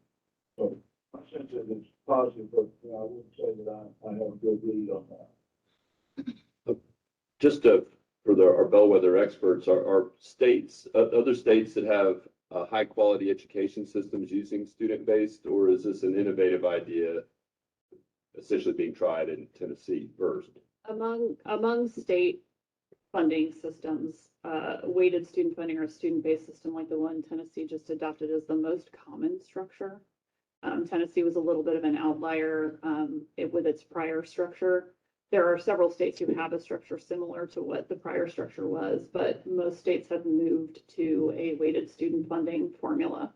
So my sense is it's positive, but I wouldn't say that I have a good read on that. just for our bellwether experts, are states, other states that have high quality education systems using student-based, or is this an innovative idea essentially being tried in Tennessee first? Among state funding systems, weighted student funding or student-based system like the one Tennessee just adopted is the most common structure. Tennessee was a little bit of an outlier with its prior structure. There are several states who have a structure similar to what the prior structure was, but most states have moved to a weighted student funding formula.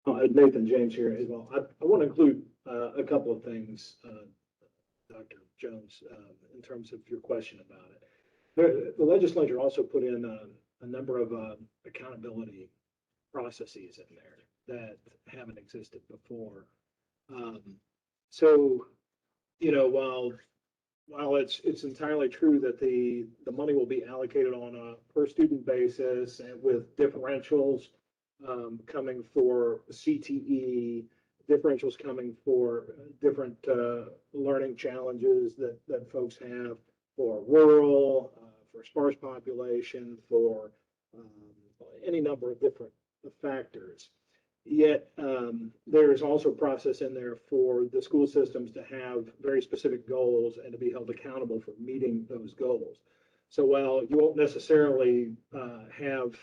Nathan James here as well. I want to include a couple of things, Dr. Jones, in terms of your question about it. The legislature also put in a number of accountability processes in there that haven't existed before. So, you know, while it's entirely true that the money will be allocated on a per student basis and with differentials coming for CTE, differentials coming for different learning challenges that folks have for rural, for sparse population, for any number of different factors. Yet there is also a process in there for the school systems to have very specific goals and to be held accountable for meeting those goals. So while you won't necessarily have,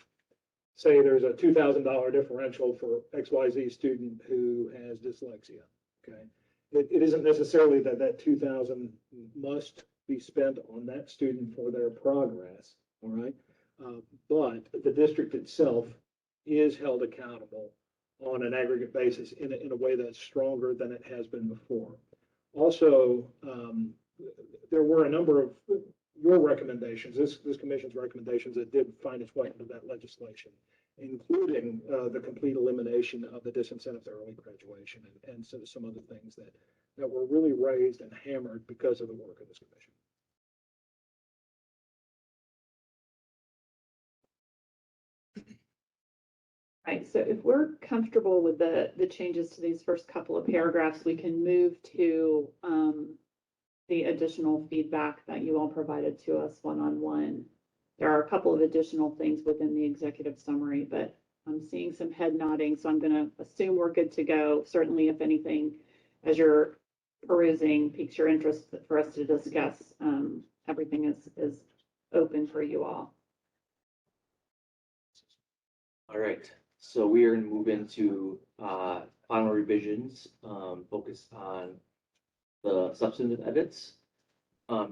say, there's a $2,000 differential for XYZ student who has dyslexia, okay? It isn't necessarily that 2,000 must be spent on that student for their progress, all right? But the district itself is held accountable on an aggregate basis in a way that's stronger than it has been before. Also, there were a number of your recommendations, this commission's recommendations that did find its way into that legislation, including the complete elimination of the disincentive to early graduation and so some other things that were really raised and hammered because of the work of this commission. Right, so if we're comfortable with the changes to these first couple of paragraphs, we can move to the additional feedback that you all provided to us one-on-one. There are a couple of additional things within the executive summary, but I'm seeing some head nodding, so I'm going to assume we're good to go. Certainly, if anything, as you're perusing, piques your interest for us to discuss, everything is open for you all. All right, so we are going to move into final revisions, focused on the substantive edits.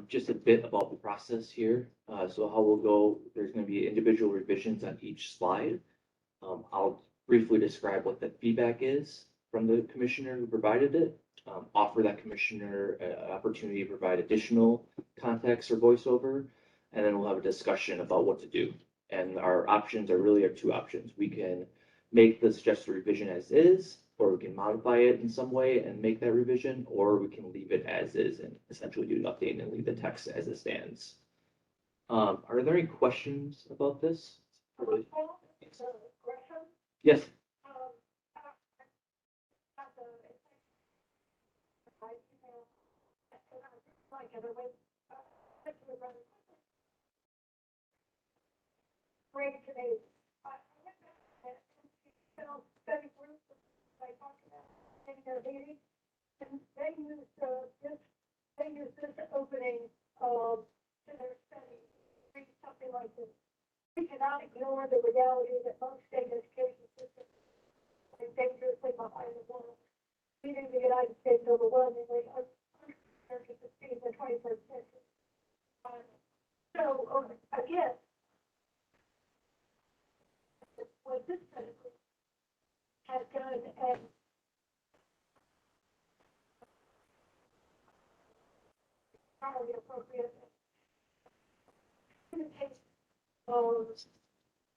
Just a bit about the process here. So how we'll go, there's going to be individual revisions on each slide. I'll briefly describe what the feedback is from the commissioner who provided it, offer that commissioner an opportunity to provide additional context or voiceover, and then we'll have a discussion about what to do. And our options are really two options. We can make the suggested revision as is, or we can modify it in some way and make that revision, or we can leave it as is and essentially do nothing and leave the text as it stands. Are there any questions about this? Yes. Great today. Study group I talked about in their meeting, and they use this opening to their study, read something like this. We cannot ignore the reality that most state education systems are dangerously behind the world, leading the United States overwhelmingly under to succeed in the 21st century. So again, what this study group has done and entirely appropriate indication of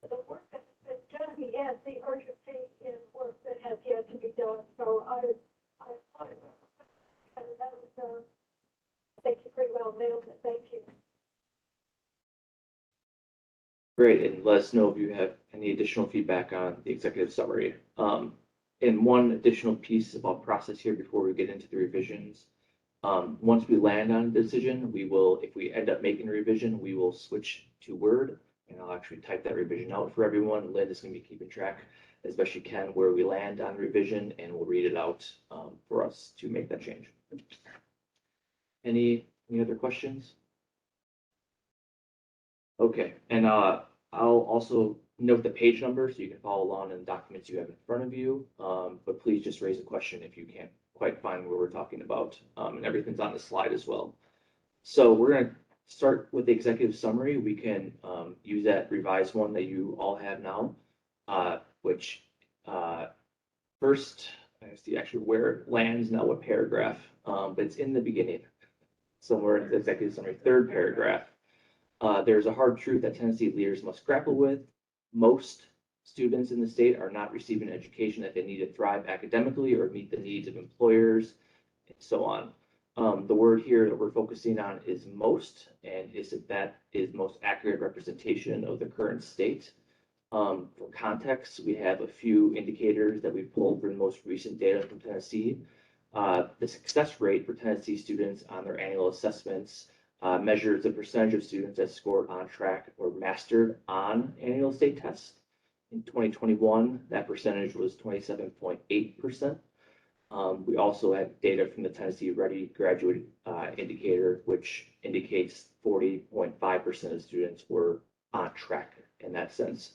the work that's been done and the urgency in work that has yet to be done. So I thought that was, I think you pretty well nailed it. Thank you. Great, and let us know if you have any additional feedback on the executive summary. And one additional piece about process here before we get into the revisions. Once we land on a decision, we will, if we end up making a revision, we will switch to Word. And I'll actually type that revision out for everyone. Lynn is going to be keeping track as best she can where we land on revision, and we'll read it out for us to make that change. Any other questions? Okay, and I'll also note the page number so you can follow along in the documents you have in front of you. But please just raise a question if you can't quite find where we're talking about, and everything's on the slide as well. So we're going to start with the executive summary. We can use that revised one that you all have now, which first, I see actually where it lands, not what paragraph, but it's in the beginning, somewhere in the executive summary, third paragraph. There's a hard truth that Tennessee leaders must grapple with. Most students in the state are not receiving an education that they need to thrive academically or meet the needs of employers, and so on. The word here that we're focusing on is most, and that is most accurate representation of the current state. For context, we have a few indicators that we pulled from the most recent data from Tennessee. The success rate for Tennessee students on their annual assessments measures the percentage of students that scored on track or mastered on annual state tests. In 2021, that percentage was 27.8%. We also have data from the Tennessee Ready Graduate Indicator, which indicates 40.5% of students were on track in that sense.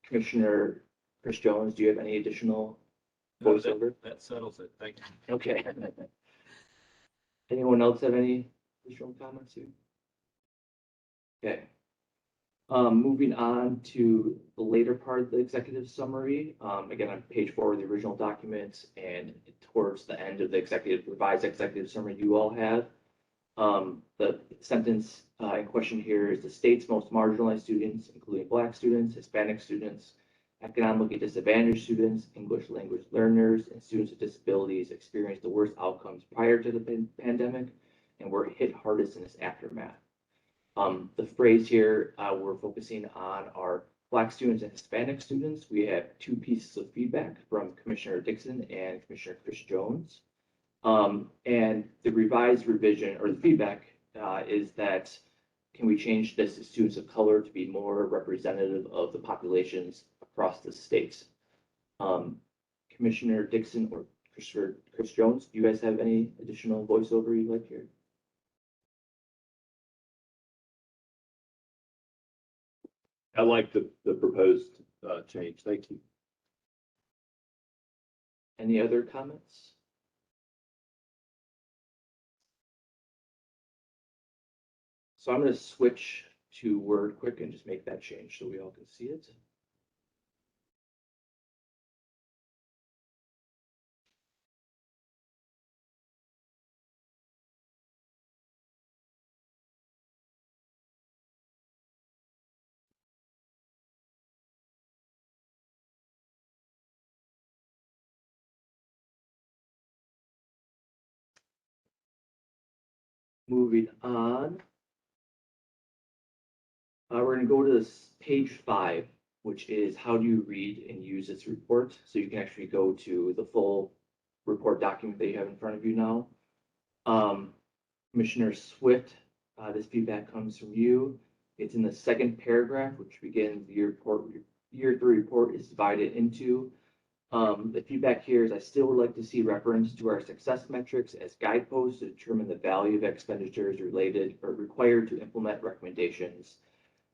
Commissioner Chris Jones, do you have any additional voiceover? That settles it. Thank you. Okay. Anyone else have any additional comments here? Okay. Moving on to the later part of the executive summary. Again, on page 4 of the original document and towards the end of the revised executive summary you all have. The sentence in question here is the state's most marginalized students, including Black students, Hispanic students, economically disadvantaged students, English language learners, and students with disabilities experienced the worst outcomes prior to the pandemic and were hit hardest in its aftermath. The phrase here we're focusing on are Black students and Hispanic students. We have 2 pieces of feedback from Commissioner Dixon and Commissioner Chris Jones. And the revised revision or the feedback is that can we change this to students of color to be more representative of the populations across the states? Commissioner Dixon or Chris Jones, do you guys have any additional voiceover you'd like to hear? I like the proposed change. Thank you. Any other comments? So I'm going to switch to Word quick and just make that change so we all can see it. Moving on. We're going to go to this page 5, which is how do you read and use this report? So you can actually go to the full report document that you have in front of you now. Commissioner Swift, this feedback comes from you. It's in the second paragraph, which begins the year 3 report is divided into. The feedback here is I still would like to see reference to our success metrics as guideposts to determine the value of expenditures related or required to implement recommendations.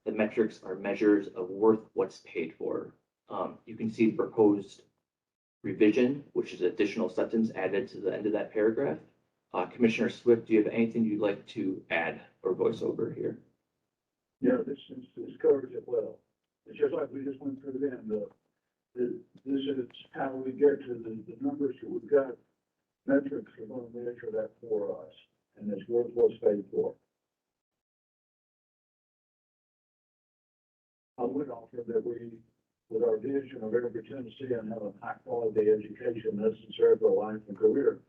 The metrics are measures of worth what's paid for. You can see the proposed revision, which is an additional sentence added to the end of that paragraph. Commissioner Swift, do you have anything you'd like to add or voice over here? Yeah, this covers it well. It's just like we just went through then, this is how we get to the numbers that we've got. Metrics are going to measure that for us, and it's worth what's paid for. I would offer that we, with our vision of every Tennessee and have a high quality education necessary for life and career,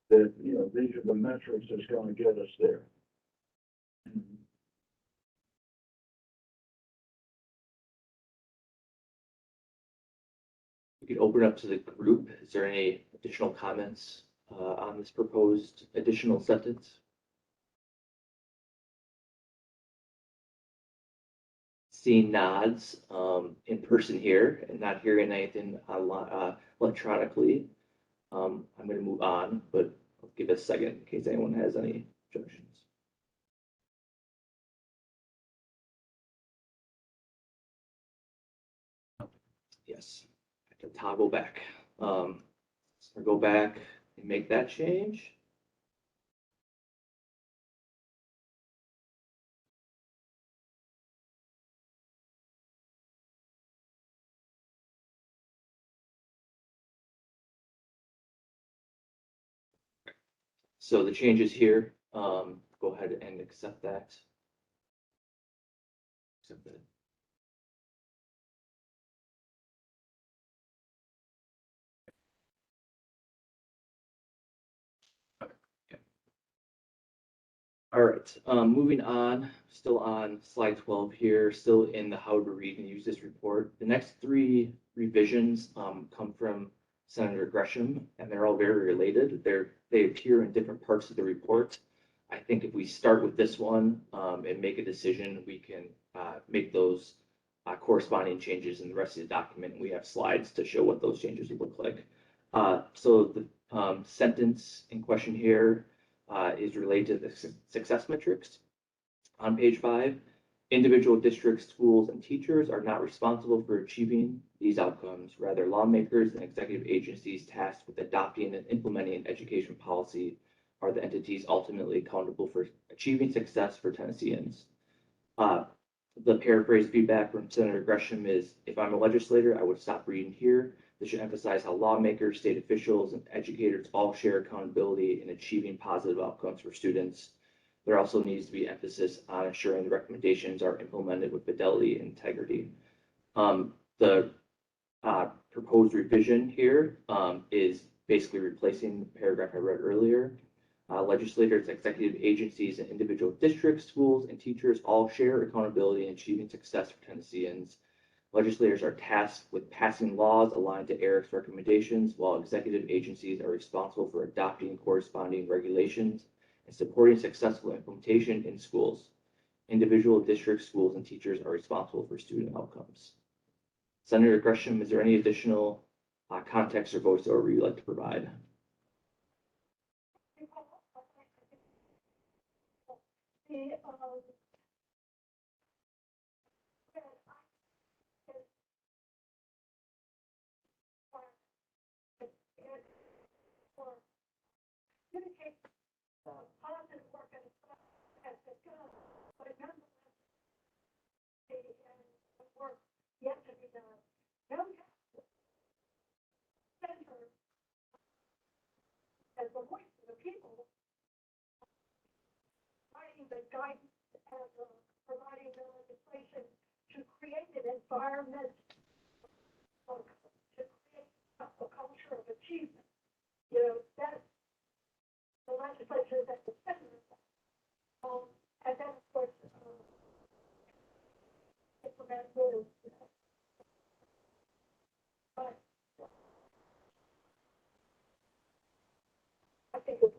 that, you know, these are the metrics that's going to get us there. could open up to the group. Is there any additional comments on this proposed additional sentence? Seeing nods in person here and not hearing anything electronically, I'm going to move on, but I'll give it a second in case anyone has any objections. Yes, I can toggle back. So go back and make that change. So the changes here, go ahead and accept that. Accept that. All right, moving on, still on slide 12 here, still in the how to read and use this report. The next three revisions come from Senator Gresham, and they're all very related. They appear in different parts of the report. I think if we start with this one and make a decision, we can make those corresponding changes in the rest of the document. We have slides to show what those changes would look like. So the sentence in question here is related to the success metrics. On page 5, individual districts, schools, and teachers are not responsible for achieving these outcomes. Rather, lawmakers and executive agencies tasked with adopting and implementing education policy are the entities ultimately accountable for achieving success for Tennesseans. The paraphrase feedback from Senator Gresham is, if I'm a legislator, I would stop reading here. This should emphasize how lawmakers, state officials, and educators all share accountability in achieving positive outcomes for students. There also needs to be emphasis on ensuring the recommendations are implemented with fidelity and integrity. The proposed revision here is basically replacing the paragraph I read earlier. Legislators, executive agencies, and individual districts, schools, and teachers all share accountability in achieving success for Tennesseans. Legislators are tasked with passing laws aligned to ERIC's recommendations, while executive agencies are responsible for adopting corresponding regulations and supporting successful implementation in schools. Individual districts, schools, and teachers are responsible for student outcomes. Senator Gresham, is there any additional context or voiceover you'd like to provide? The, communicate positive work and has begun, but nonetheless, the work yet to be done. No center as the voice of the people, providing the guidance and providing the legislation to create an environment to create a culture of achievement. You know, that's the legislature that the center of that. And then, of course, implement rules. But I think it's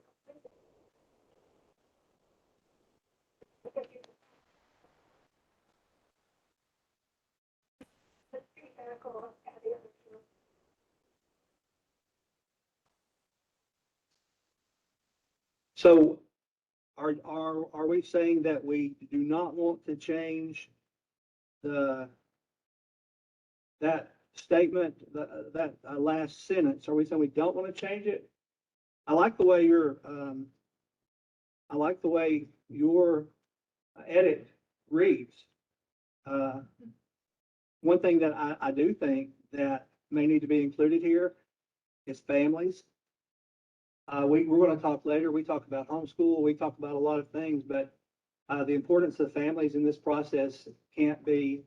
the feedback on the other two. So are we saying that we do not want to change that statement, that last sentence? Are we saying we don't want to change it? I like the way your edit reads. One thing that I do think that may need to be included here is families. We're going to talk later. We talk about homeschool. We talk about a lot of things, but the importance of families in this process can't be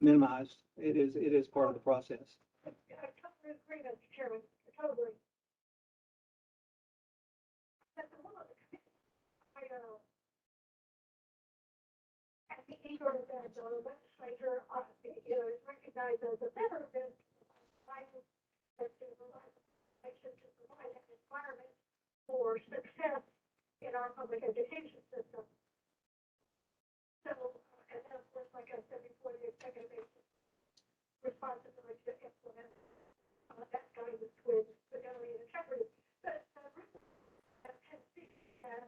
minimized. It is part of the process. I totally agree, Mr. Chairman, totally. That's one of the at the eager that the legislature, is recognized as a better than for success in our public education system. So, and then of course, like I said before, the executive agency responsibility to implement that guidance with fidelity and integrity. But and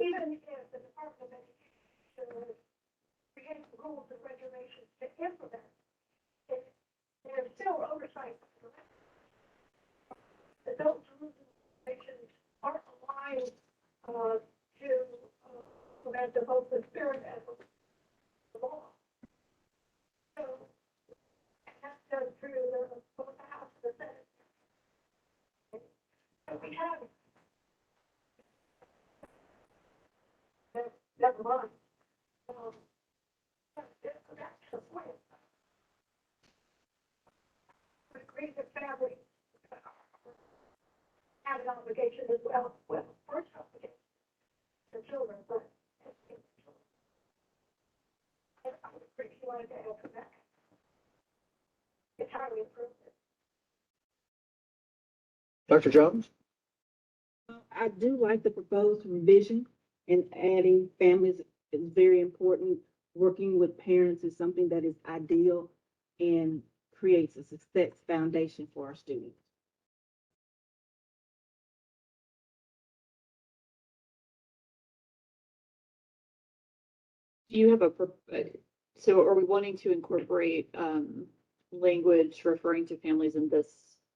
even if the Department of Education creates rules and regulations to implement it, there's still oversight. That those rules and regulations aren't aligned to implement both the spirit and the law. So, and that's done through both the House and the Senate. And we have, never mind. That's the point. I agree that families have an obligation as well, first obligation to children, but I would agree if you wanted to add to that. It's highly appropriate. Dr. Jones? I do like the proposed revision and adding families is very important. Working with parents is something that is ideal and creates a success foundation for our students. Do you have so are we wanting to incorporate, language referring to families in this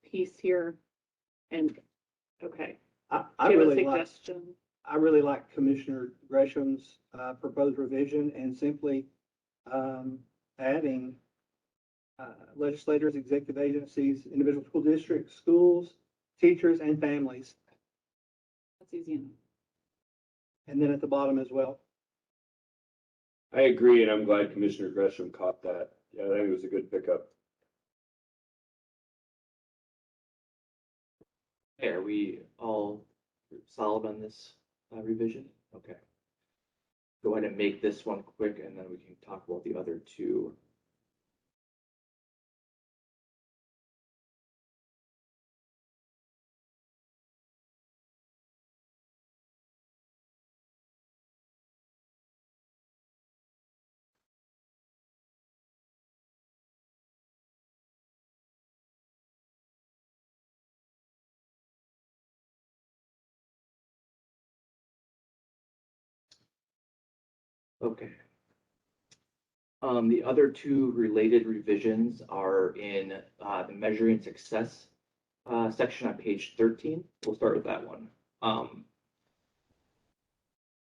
piece here? And, okay. I Do you have a really like, suggestion? I really like Commissioner Gresham's proposed revision and simply adding legislators, executive agencies, individual school districts, schools, teachers, and families. That's easy enough. And then at the bottom as well. I agree, and I'm glad Commissioner Gresham caught that. Yeah, I think it was a good pickup. Okay, are we all solid on this revision? Okay. Go ahead and make this one quick, and then we can talk about the other two. Okay. The other two related revisions are in the measuring success section on page 13. We'll start with that one.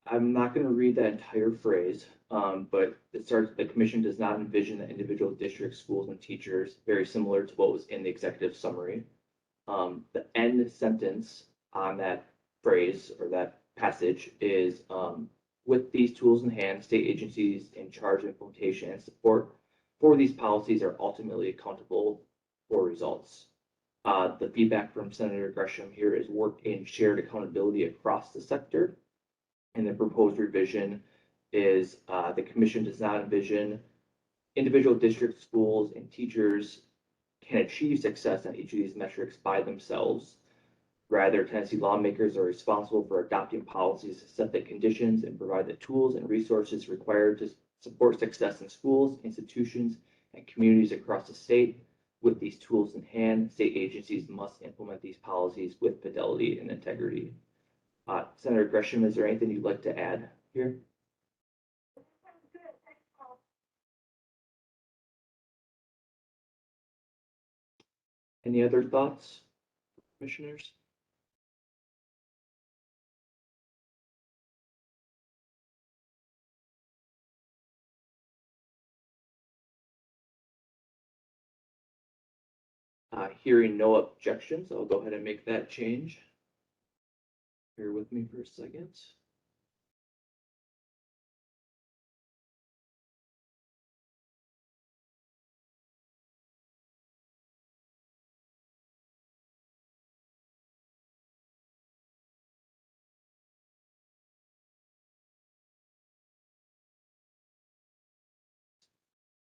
I'm not going to read that entire phrase, but it starts, the commission does not envision that individual districts, schools, and teachers, very similar to what was in the executive summary. The end sentence on that phrase or that passage is, with these tools in hand, state agencies in charge of implementation and support for these policies are ultimately accountable for results. The feedback from Senator Gresham here is work in shared accountability across the sector. And the proposed revision is the commission does not envision individual district schools and teachers can achieve success on each of these metrics by themselves. Rather, Tennessee lawmakers are responsible for adopting policies to set the conditions and provide the tools and resources required to support success in schools, institutions, and communities across the state. With these tools in hand, state agencies must implement these policies with fidelity and integrity. Senator Gresham, is there anything you'd like to add here? Any other thoughts, commissioners? Hearing no objections, I'll go ahead and make that change. Bear with me for a second.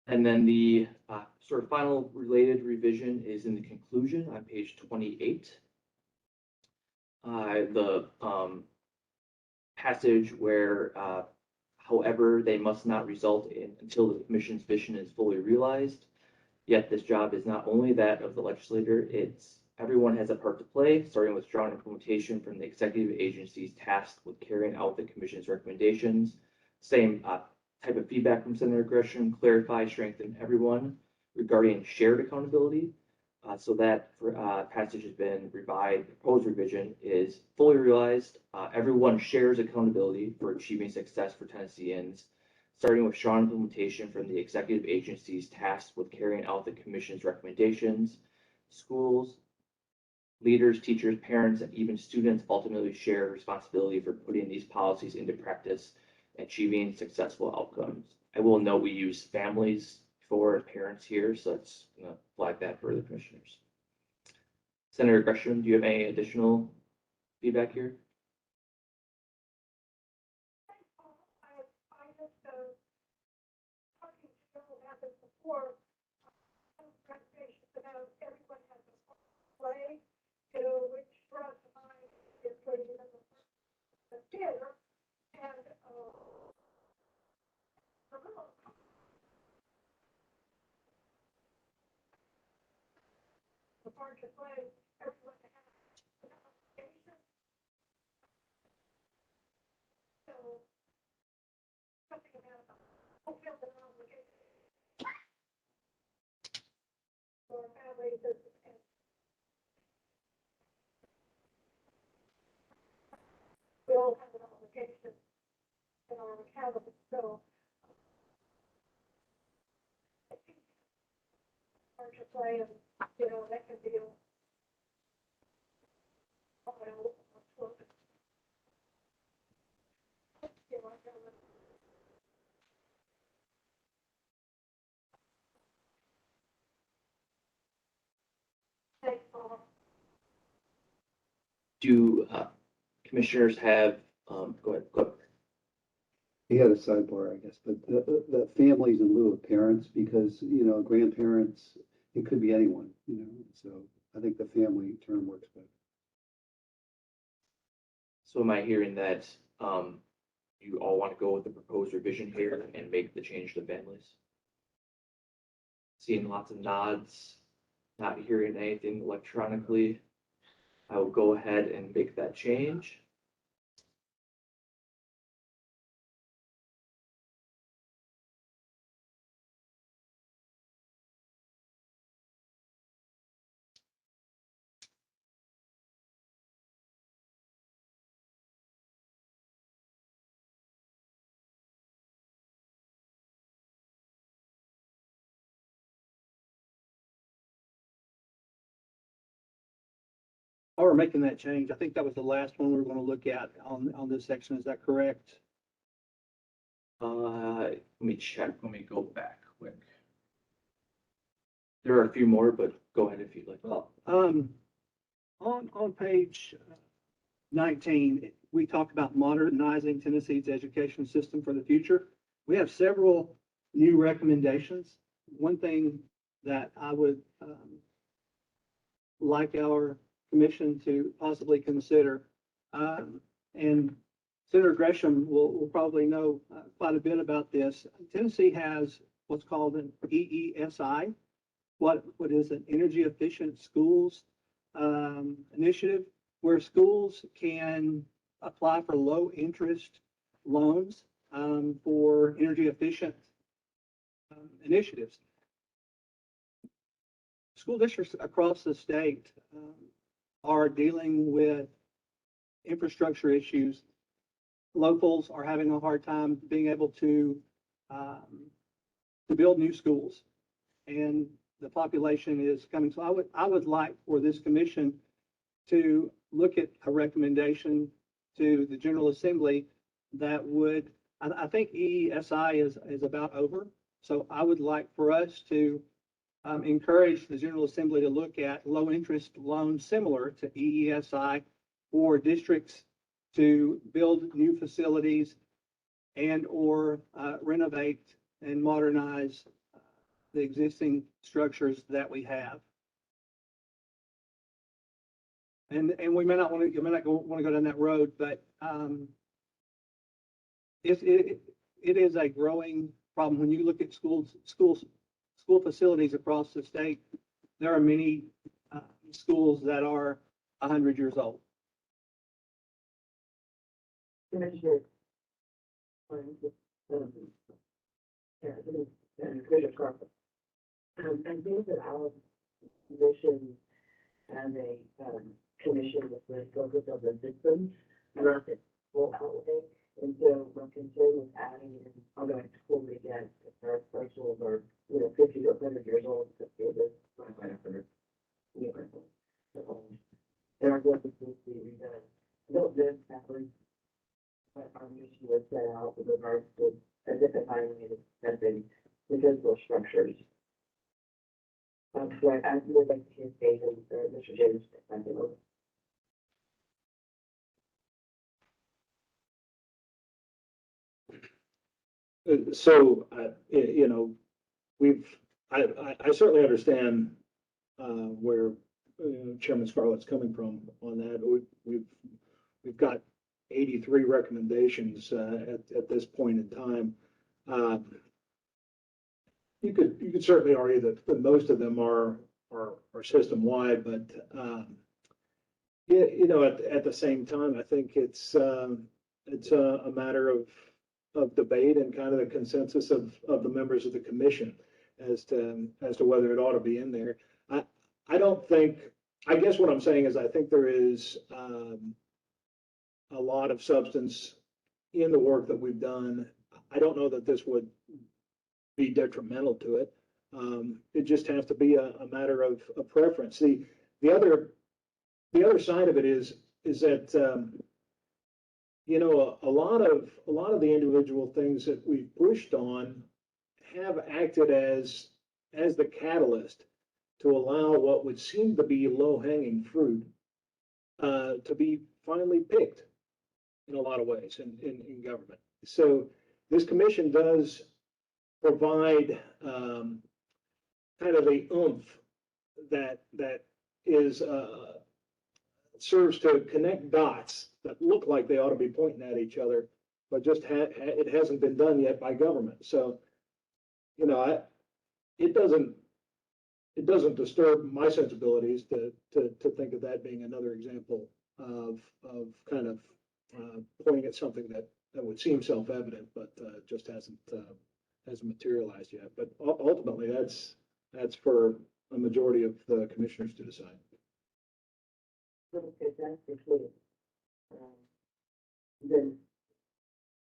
And then the sort of final related revision is in the conclusion on page 28. the passage where, however, they must not result in until the commission's vision is fully realized. Yet this job is not only that of the legislator, it's everyone has a part to play, starting with strong implementation from the executive agencies tasked with carrying out the commission's recommendations. Same type of feedback from Senator Gresham, clarify, strengthen everyone regarding shared accountability. So that passage has been revised, proposed revision is fully realized. Everyone shares accountability for achieving success for Tennesseans, starting with strong implementation from the executive agencies tasked with carrying out the commission's recommendations. Schools, leaders, teachers, parents, and even students ultimately share responsibility for putting these policies into practice, achieving successful outcomes. I will note we use families for parents here, so let's flag that for the commissioners. Senator Gresham, do you have any additional feedback here? I just, talking to people about this before, recommendations about everyone has a part to play, which for us, is putting in the theater, and, the part to play, everyone has an obligation. So, something about fulfill their obligation for families and we all have an obligation and are accountable. So, I think part to play and, that can be a Do commissioners have, go ahead. He had a sidebar, I guess, but the families in lieu of parents, because, grandparents, it could be anyone, so I think the family term works better. So am I hearing that you all want to go with the proposed revision here and make the change to families? Seeing lots of nods, not hearing anything electronically. I will go ahead and make that change. While we're making that change, I think that was the last one we were going to look at on this section. Is that correct? Let me check. Let me go back quick. There are a few more, but go ahead if you'd like. Well, on page 19, we talked about modernizing Tennessee's education system for the future. We have several new recommendations. One thing that I would like our commission to possibly consider, and Senator Gresham will probably know quite a bit about this. Tennessee has what's called an EESI. What is an energy efficient schools initiative, where schools can apply for low interest loans for energy efficient initiatives. School districts across the state are dealing with infrastructure issues. Locals are having a hard time being able to build new schools, and the population is coming. So I would like for this commission to look at a recommendation to the General Assembly that would, I think EESI is about over. So I would like for us to encourage the General Assembly to look at low interest loans similar to EESI for districts to build new facilities and or renovate and modernize the existing structures that we have. and we may not want to, you may not want to go down that road, but, it is a growing problem. When you look at school facilities across the state, there are many, schools that are 100 years old. Commissioner. Commissioner Carpenter. I think that our mission as a, commission was very focused on the system, not the full outlay. And so my concern with adding in, although I totally get if our parcels are, 50 to 100 years old, to do this, whatever. There are going to be redone. I don't know exactly what our mission was set out with regards to identifying and accepting the physical structures. So I would like to hear David, Mr. James' perspective on it. So, I certainly understand, where, Chairman Scarlett's coming from on that. We've got 83 recommendations, at this point in time. You could certainly argue that most of them are system-wide, but, at the same time, I think it's a matter of debate and kind of the consensus of the members of the commission as to whether it ought to be in there. I don't think, I guess what I'm saying is I think there is a lot of substance in the work that we've done. I don't know that this would be detrimental to it. It just has to be a matter of preference. The other side of it is that a lot of the individual things that we've pushed on have acted as the catalyst to allow what would seem to be low-hanging fruit to be finally picked in a lot of ways in government. So this commission does provide kind of a oomph that is serves to connect dots that look like they ought to be pointing at each other, but just it hasn't been done yet by government. So, it doesn't disturb my sensibilities to think of that being another example of kind of pointing at something that would seem self-evident, but just hasn't materialized yet. But ultimately, that's for a majority of the commissioners to decide. Okay, that's the case. Then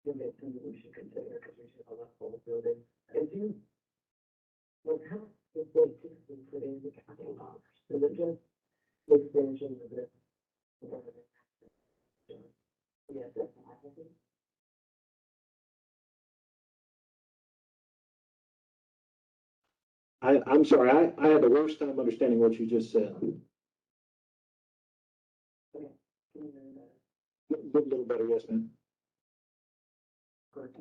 it's something we should consider because we should have a whole building. And how is they typically put in the capital dollars? Is it just the extension of this? Yes, that's happening. I'm sorry, I had the worst time understanding what you just said. A little better, yes, ma'am. If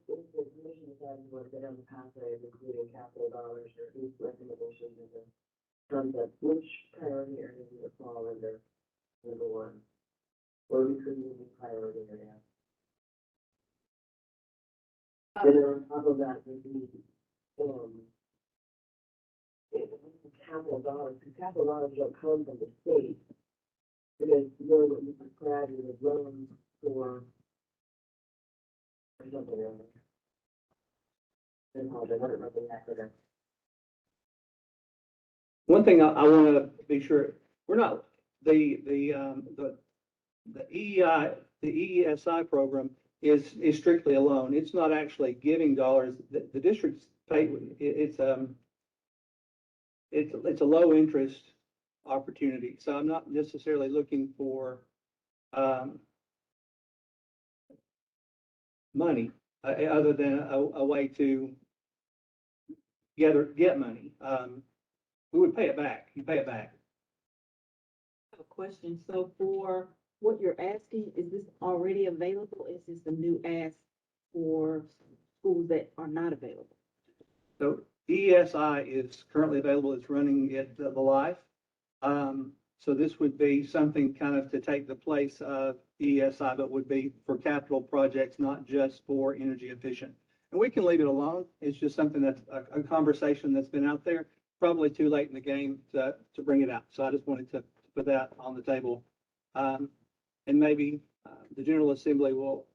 the commission decides to work down the pathway of including capital dollars or these recommendations in the concept, which priority area would it fall under number one? Or we could use a priority area. And then on top of that, would be, capital dollars, because capital dollars don't come from the state. Because you're what you described as loans for something else. I don't remember the acronym. One thing I want to be sure, we're not, the EESI program is strictly a loan. It's not actually giving dollars. The districts pay, it's a low interest opportunity. So I'm not necessarily looking for money other than a way to get money. We would pay it back. You pay it back. I have a question. So for what you're asking, is this already available? Is this a new ask for schools that are not available? So ESI is currently available. It's running at the Life. So this would be something kind of to take the place of ESI, but would be for capital projects, not just for energy efficient. And we can leave it alone. It's just something that's a conversation that's been out there, probably too late in the game to bring it out. So I just wanted to put that on the table. And maybe the General Assembly will,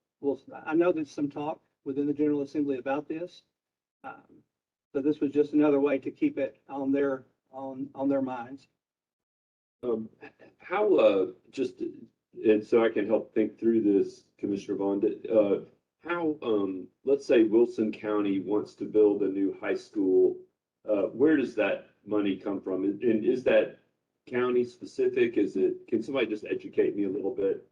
I know there's some talk within the General Assembly about this. So this was just another way to keep it on their minds. Just, and so I can help think through this, Commissioner Vaughn, let's say Wilson County wants to build a new high school, where does that money come from? And is that county specific? Can somebody just educate me a little bit?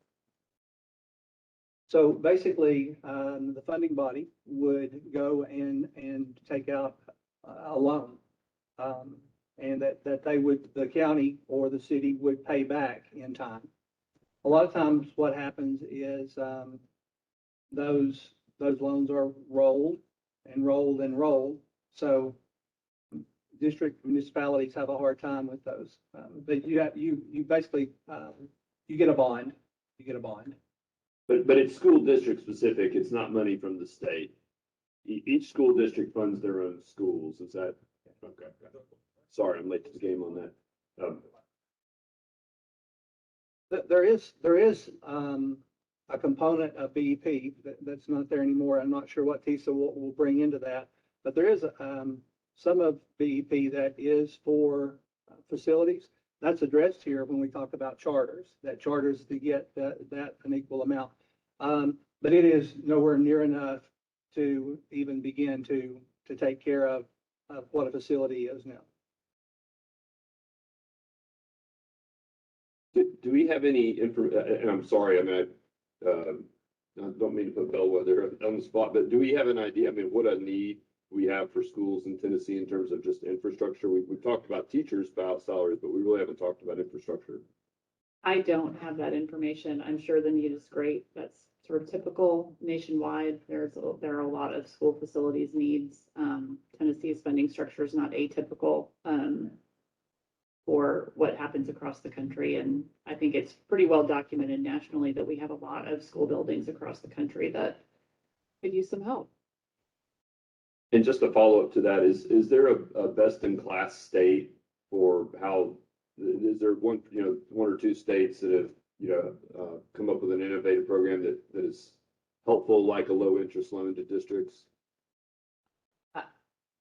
So basically, the funding body would go and take out a loan. And that the county or the city would pay back in time. A lot of times what happens is those loans are rolled and rolled and rolled. So district municipalities have a hard time with those. But you basically, you get a bond. You get a bond. But it's school district specific. It's not money from the state. Each school district funds their own schools. Is that okay? Sorry, I'm late to the game on that. There is a component of BEP that's not there anymore. I'm not sure what TISA will bring into that, but there is some of BEP that is for facilities. That's addressed here when we talk about charters, that charters to get that an equal amount. But it is nowhere near enough to even begin to take care of what a facility is now. Do we have any info, and I'm sorry, I mean, I don't mean to put Bellwether on the spot, but do we have an idea, I mean, what a need we have for schools in Tennessee in terms of just infrastructure? We've talked about teachers, about salaries, but we really haven't talked about infrastructure. I don't have that information. I'm sure the need is great. That's sort of typical nationwide. There are a lot of school facilities needs. Tennessee's funding structure is not atypical for what happens across the country. And I think it's pretty well documented nationally that we have a lot of school buildings across the country that could use some help. And just a follow-up to that, is there a best-in-class state for how, is there one or two states that have, come up with an innovative program that is helpful, like a low-interest loan to districts?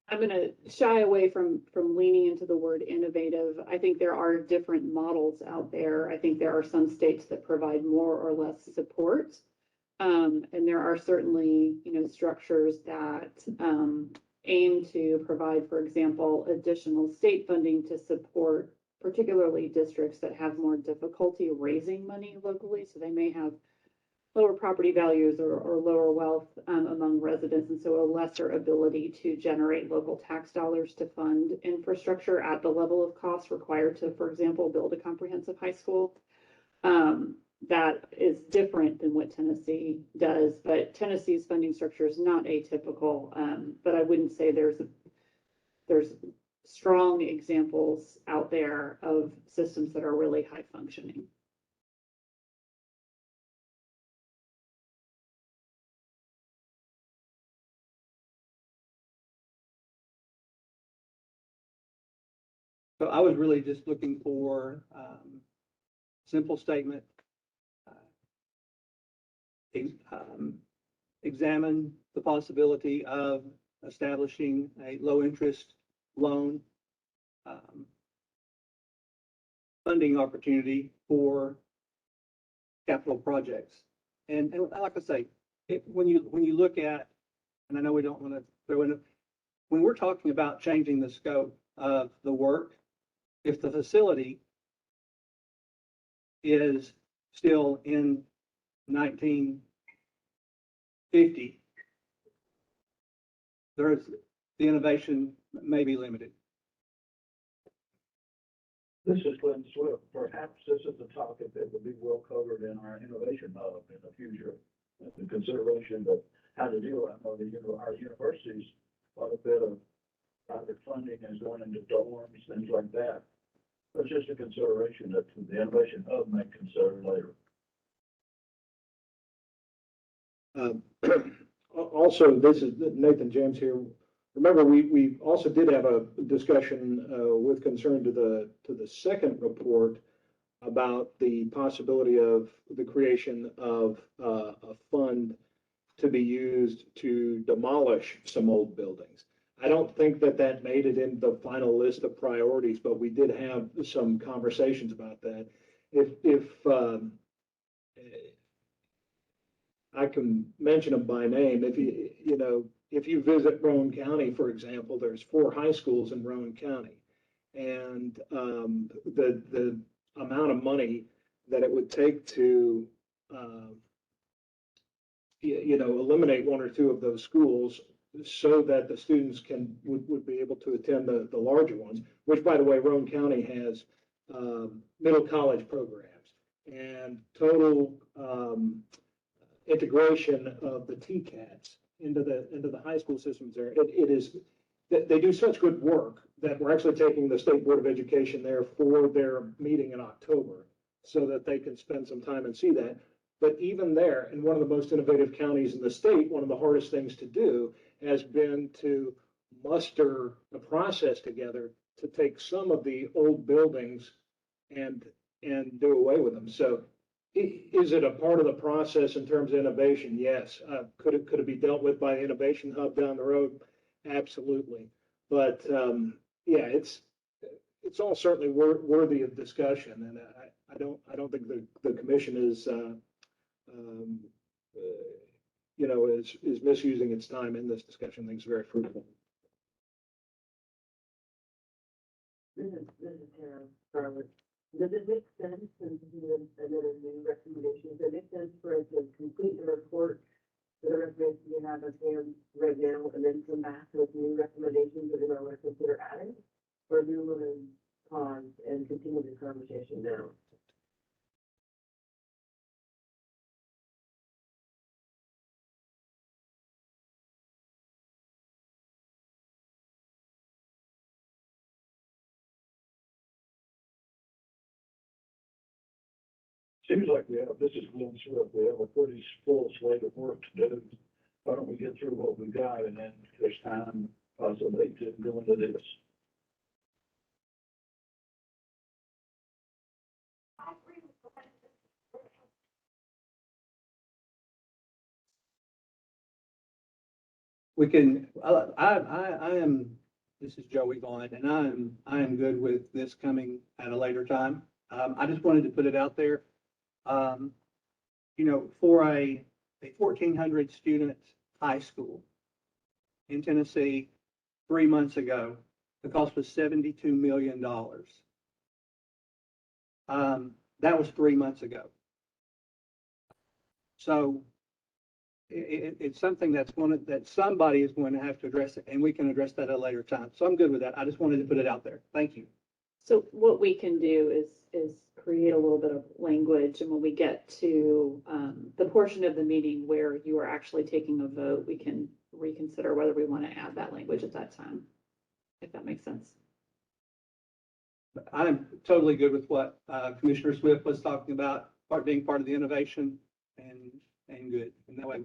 I'm going to shy away from leaning into the word innovative. I think there are different models out there. I think there are some states that provide more or less support. And there are certainly, structures that aim to provide, for example, additional state funding to support particularly districts that have more difficulty raising money locally. So they may have lower property values or lower wealth among residents, and so a lesser ability to generate local tax dollars to fund infrastructure at the level of cost required to, for example, build a comprehensive high school. That is different than what Tennessee does, but Tennessee's funding structure is not atypical. But I wouldn't say there's strong examples out there of systems that are really high functioning. So I was really just looking for simple statement. Examine the possibility of establishing a low interest loan funding opportunity for capital projects. And like I say, when you look at, and I know we don't want to throw in, when we're talking about changing the scope of the work, if the facility is still in 1950, the innovation may be limited. This is Glenn Swift. Perhaps this is a topic that would be well covered in our innovation hub in the future. The consideration of how to deal with our universities, quite a bit of private funding is going into dorms, things like that. That's just a consideration that the innovation hub may consider later. Also, this is Nathan James here. Remember, we also did have a discussion with concern to the second report about the possibility of the creation of a fund to be used to demolish some old buildings. I don't think that made it in the final list of priorities, but we did have some conversations about that. If I can mention them by name, if you visit Rowan County, for example, there's 4 high schools in Rowan County. And the amount of money that it would take to eliminate 1 or 2 of those schools so that the students would be able to attend the larger ones, which, by the way, Rowan County has middle college programs and total integration of the TCATs into the high school systems there. It is, they do such good work that we're actually taking the State Board of Education there for their meeting in October so that they can spend some time and see that. But even there, in one of the most innovative counties in the state, one of the hardest things to do has been to muster a process together to take some of the old buildings and do away with them. So is it a part of the process in terms of innovation? Yes. Could it be dealt with by the Innovation Hub down the road? Absolutely. But yeah, it's all certainly worthy of discussion, and I don't think the commission is is misusing its time in this discussion. I think it's very fruitful. This is Tara Charlotte. Does it make sense, since this is another new recommendation, does it make sense for us to complete the report, the recommendations we have at hand right now, and then come back with new recommendations that we might want to consider adding? Or do we want to pause and continue this conversation now? Seems like this is Glenn Swift, we have a pretty full slate of work to do. Why don't we get through what we got, and then if there's time possibly to go into this. We can, I am, this is Joey Vaughn, and I am good with this coming at a later time. I just wanted to put it out there. For a 1,400 student high school in Tennessee 3 months ago, the cost was $72 million. That was 3 months ago. So it's something that somebody is going to have to address it, and we can address that at a later time. So I'm good with that. I just wanted to put it out there. Thank you. So what we can do is create a little bit of language, and when we get to the portion of the meeting where you are actually taking a vote, we can reconsider whether we want to add that language at that time, if that makes sense. I'm totally good with what Commissioner Swift was talking about, being part of the innovation and good. And that way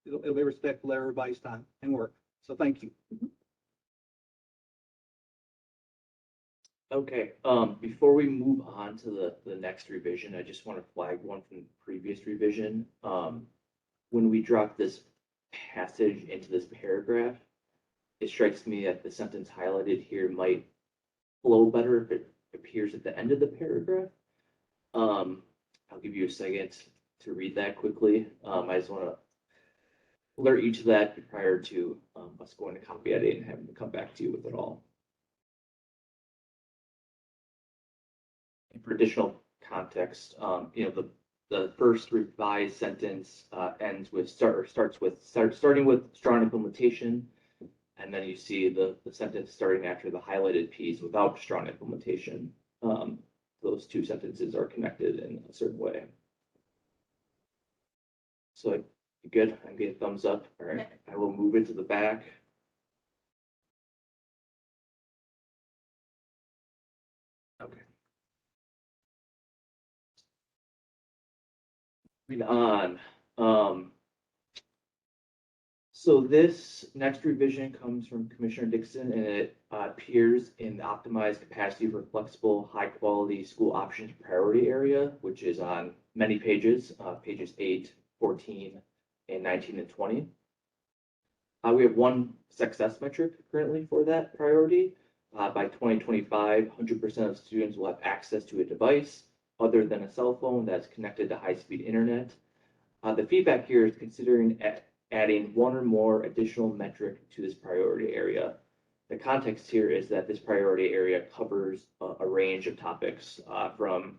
it'll be respectful of everybody's time and work. So thank you. Okay, before we move on to the next revision, I just want to flag one from the previous revision. When we drop this passage into this paragraph, it strikes me that the sentence highlighted here might flow better if it appears at the end of the paragraph. I'll give you a second to read that quickly. I just want to alert you to that prior to us going to copy edit and having to come back to you with it all. For additional context, the first revised sentence ends with starting with strong implementation, and then you see the sentence starting after the highlighted piece without strong implementation. Those two sentences are connected in a certain way. So you good? I'm getting a thumbs up. All right, I will move it to the back. Moving on, so this next revision comes from Commissioner Dixon, and it appears in the optimized capacity for flexible, high-quality school options priority area, which is on many pages, pages 8, 14, and 19 and 20. We have one success metric currently for that priority. By 2025, 100% of students will have access to a device other than a cell phone that's connected to high-speed internet. The feedback here is considering adding one or more additional metric to this priority area. The context here is that this priority area covers a range of topics from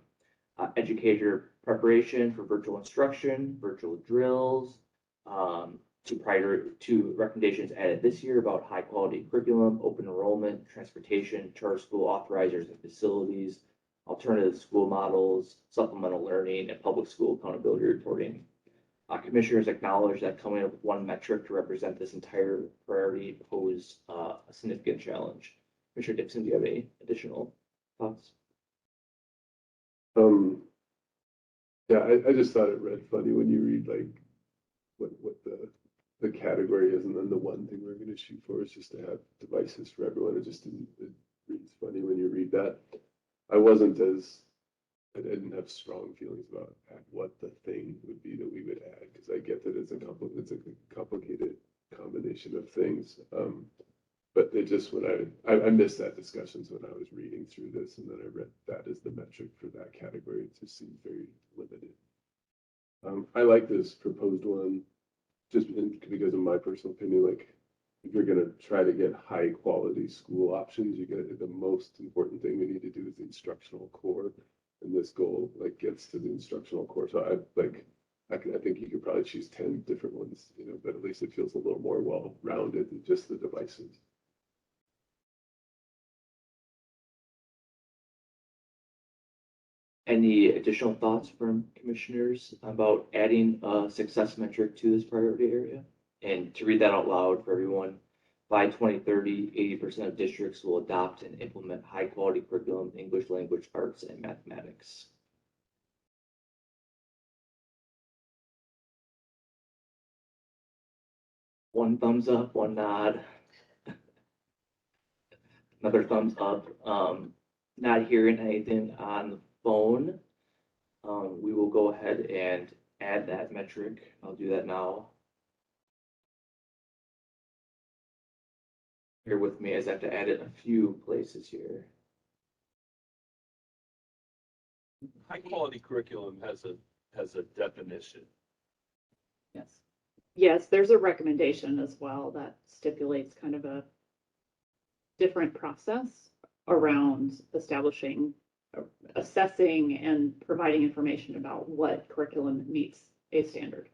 educator preparation for virtual instruction, virtual drills, to recommendations added this year about high quality curriculum, open enrollment, transportation, charter school authorizers and facilities, alternative school models, supplemental learning, and public school accountability reporting. Commissioners acknowledge that coming up with one metric to represent this entire priority posed a significant challenge. Commissioner Dixon, do you have any additional thoughts? Yeah, I just thought it read funny when you read like what the category is, and then the one thing we're gonna shoot for is just to have devices for everyone. It reads funny when you read that. I didn't have strong feelings about what the thing would be that we would add, because I get that it's a complicated combination of things. But it just, when I missed that discussions when I was reading through this, and then I read that as the metric for that category. It just seemed very limited. I like this proposed one, just because of my personal opinion. Like, if you're gonna try to get high quality school options, the most important thing we need to do is the instructional core. And this goal like gets to the instructional core. So I think you could probably choose 10 different ones, but at least it feels a little more well-rounded than just the devices. Any additional thoughts from commissioners about adding a success metric to this priority area? And to read that out loud for everyone, by 2030, 80% of districts will adopt and implement high-quality curriculum in English language, arts, and mathematics. One thumbs up, one nod. Another thumbs up. Not hearing anything on the phone. We will go ahead and add that metric. I'll do that now. Bear with me as I have to add it a few places here. High quality curriculum has a definition. Yes. Yes, there's a recommendation as well that stipulates kind of a different process around establishing, assessing, and providing information about what curriculum meets a standard.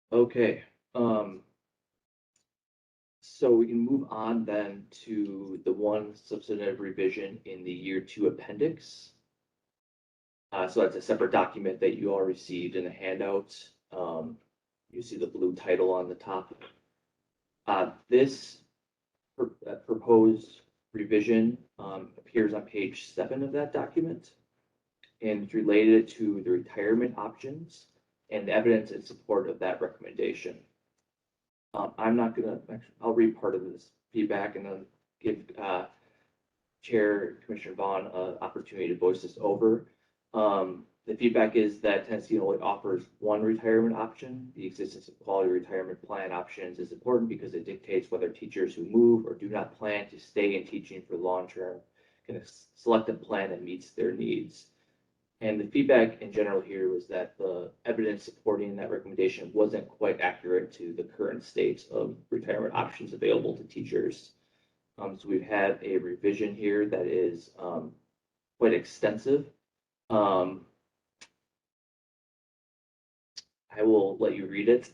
Okay, so we can move on then to the one substantive revision in the year 2 appendix. So that's a separate document that you all received in a handout. You see the blue title on the top. This proposed revision appears on page 7 of that document, and it's related to the retirement options and the evidence in support of that recommendation. I'm not gonna, I'll read part of this feedback and then give Chair Commissioner Vaughn an opportunity to voice this over. The feedback is that Tennessee only offers one retirement option. The existence of quality retirement plan options is important because it dictates whether teachers who move or do not plan to stay in teaching for long term can select a plan that meets their needs. And the feedback in general here was that the evidence supporting that recommendation wasn't quite accurate to the current state of retirement options available to teachers. So we've had a revision here that is quite extensive. I will let you read it.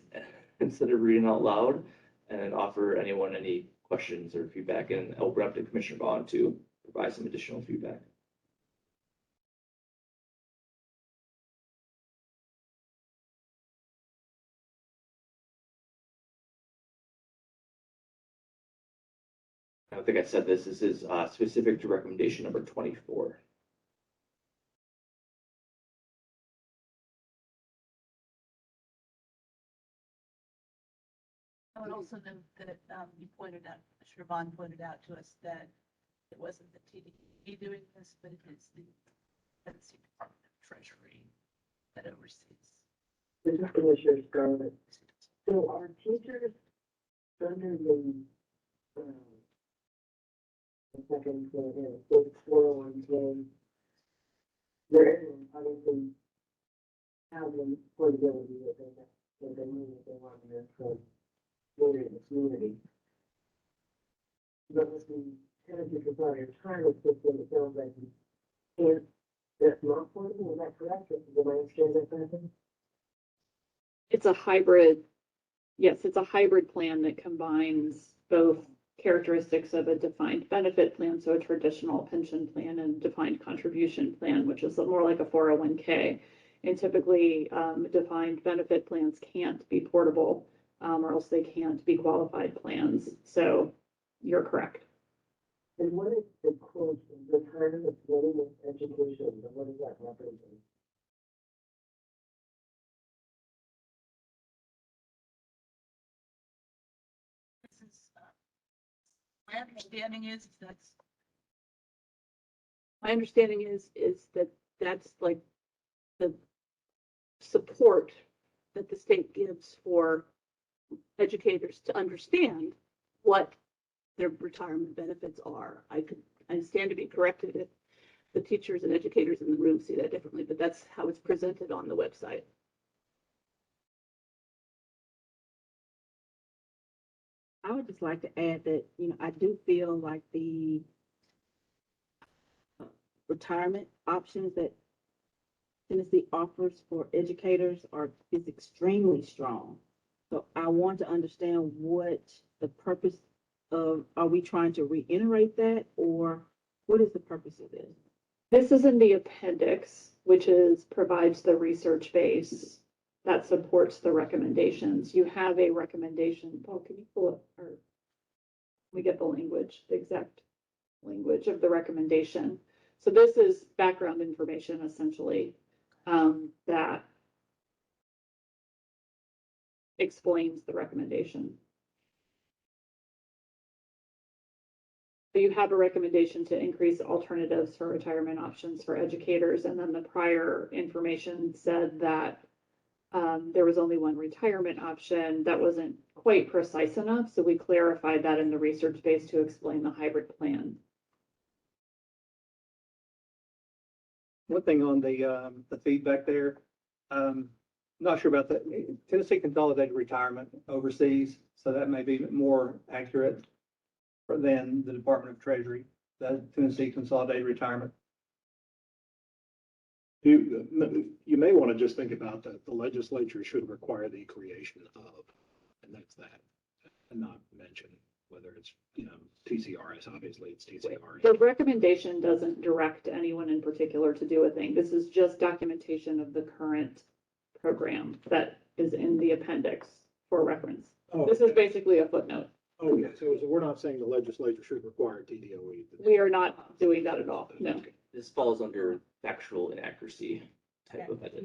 consider reading out loud and offer anyone any questions or feedback, and open up to Commissioner Vaughn to provide some additional feedback. I don't think I said this. This is specific to recommendation number 24. I would also note that you pointed out, Commissioner Vaughn pointed out to us that it wasn't the TDE doing this, but it is the Tennessee Department of Treasury that oversees. This is Commissioner Scarlett. So are teachers under the second, the 401K, they're obviously have the portability that they need if they want to from later in the community. But with the Tennessee Department of Retirement system, it sounds like you can't, that's not portable, is that correct? Did I understand that correctly? It's a hybrid, yes, it's a hybrid plan that combines both characteristics of a defined benefit plan, so a traditional pension plan, and defined contribution plan, which is more like a 401k. And typically, defined benefit plans can't be portable, or else they can't be qualified plans. So you're correct. And what is the quote, retirement readiness education, what does that represent? This is, my understanding is that's. My understanding is that that's like the support that the state gives for educators to understand what their retirement benefits are. I stand to be corrected if the teachers and educators in the room see that differently, but that's how it's presented on the website. I would just like to add that, I do feel like the retirement options that Tennessee offers for educators is extremely strong. So I want to understand what the purpose of, are we trying to reiterate that, or what is the purpose of this? This is in the appendix, which provides the research base that supports the recommendations. You have a recommendation. Oh, can you pull up, or we get the language, the exact language of the recommendation. So this is background information essentially, that explains the recommendation. So you have a recommendation to increase alternatives for retirement options for educators, and then the prior information said that there was only one retirement option. That wasn't quite precise enough, so we clarified that in the research base to explain the hybrid plan. One thing on the feedback there, not sure about that. Tennessee Consolidated Retirement overseas, so that may be more accurate than the Department of Treasury, the Tennessee Consolidated Retirement. You may want to just think about that the legislature should require the creation of, and that's that, and not mention whether it's, TCRS, obviously it's TCRS. The recommendation doesn't direct anyone in particular to do a thing. This is just documentation of the current program that is in the appendix for reference. Oh, This is basically a footnote. Oh, yeah, so we're not saying the legislature should require TDOE. We are not doing that at all, no. This falls under factual inaccuracy type of edit.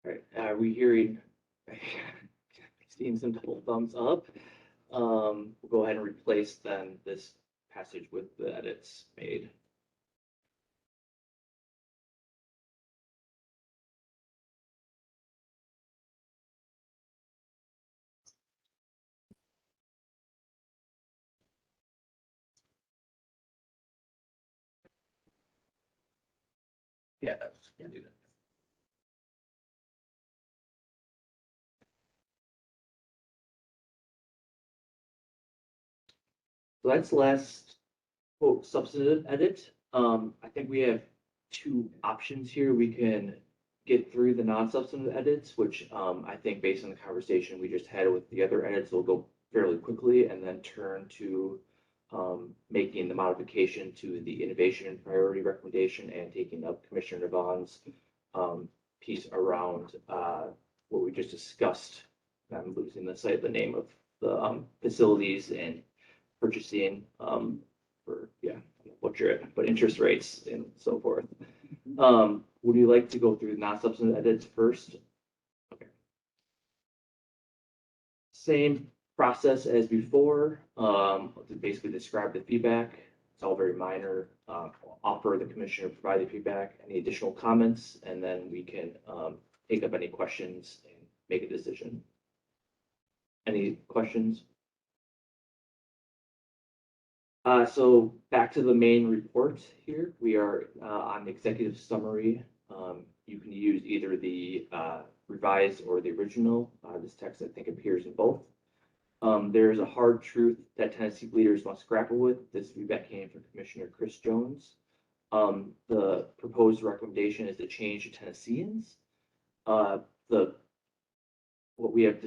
All right, are we hearing, seeing some double thumbs up? We'll go ahead and replace then this passage with the edits made. Yeah, that's gonna do that. So that's the last quote substantive edit. I think we have two options here. We can get through the non-substantive edits, which I think based on the conversation we just had with the other edits, will go fairly quickly, and then turn to making the modification to the innovation and priority recommendation and taking up Commissioner Devon's piece around what we just discussed. I'm losing the name of the facilities and purchasing for, yeah, butcher it, but interest rates and so forth. Would you like to go through non-substantive edits first? Okay. Same process as before, to basically describe the feedback. It's all very minor. Offer the commissioner provide the feedback, any additional comments, and then we can take up any questions and make a decision. Any questions? So back to the main report here. We are on the executive summary. You can use either the revised or the original. This text, I think, appears in both. There's a hard truth that Tennessee leaders must grapple with. This feedback came from Commissioner Chris Jones. The proposed recommendation is to change to Tennesseans. What we have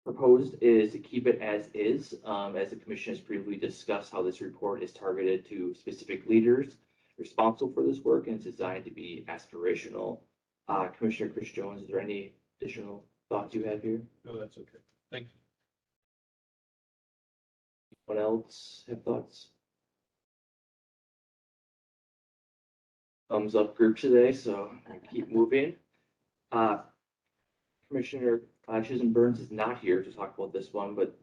proposed is to keep it as is, as the commission has previously discussed how this report is targeted to specific leaders responsible for this work, and it's designed to be aspirational. Commissioner Chris Jones, is there any additional thoughts you have here? No, that's okay. Thank you. Anyone else have thoughts? Thumbs up group today, so keep moving. Commissioner Chisholm Burns is not here to talk about this one, but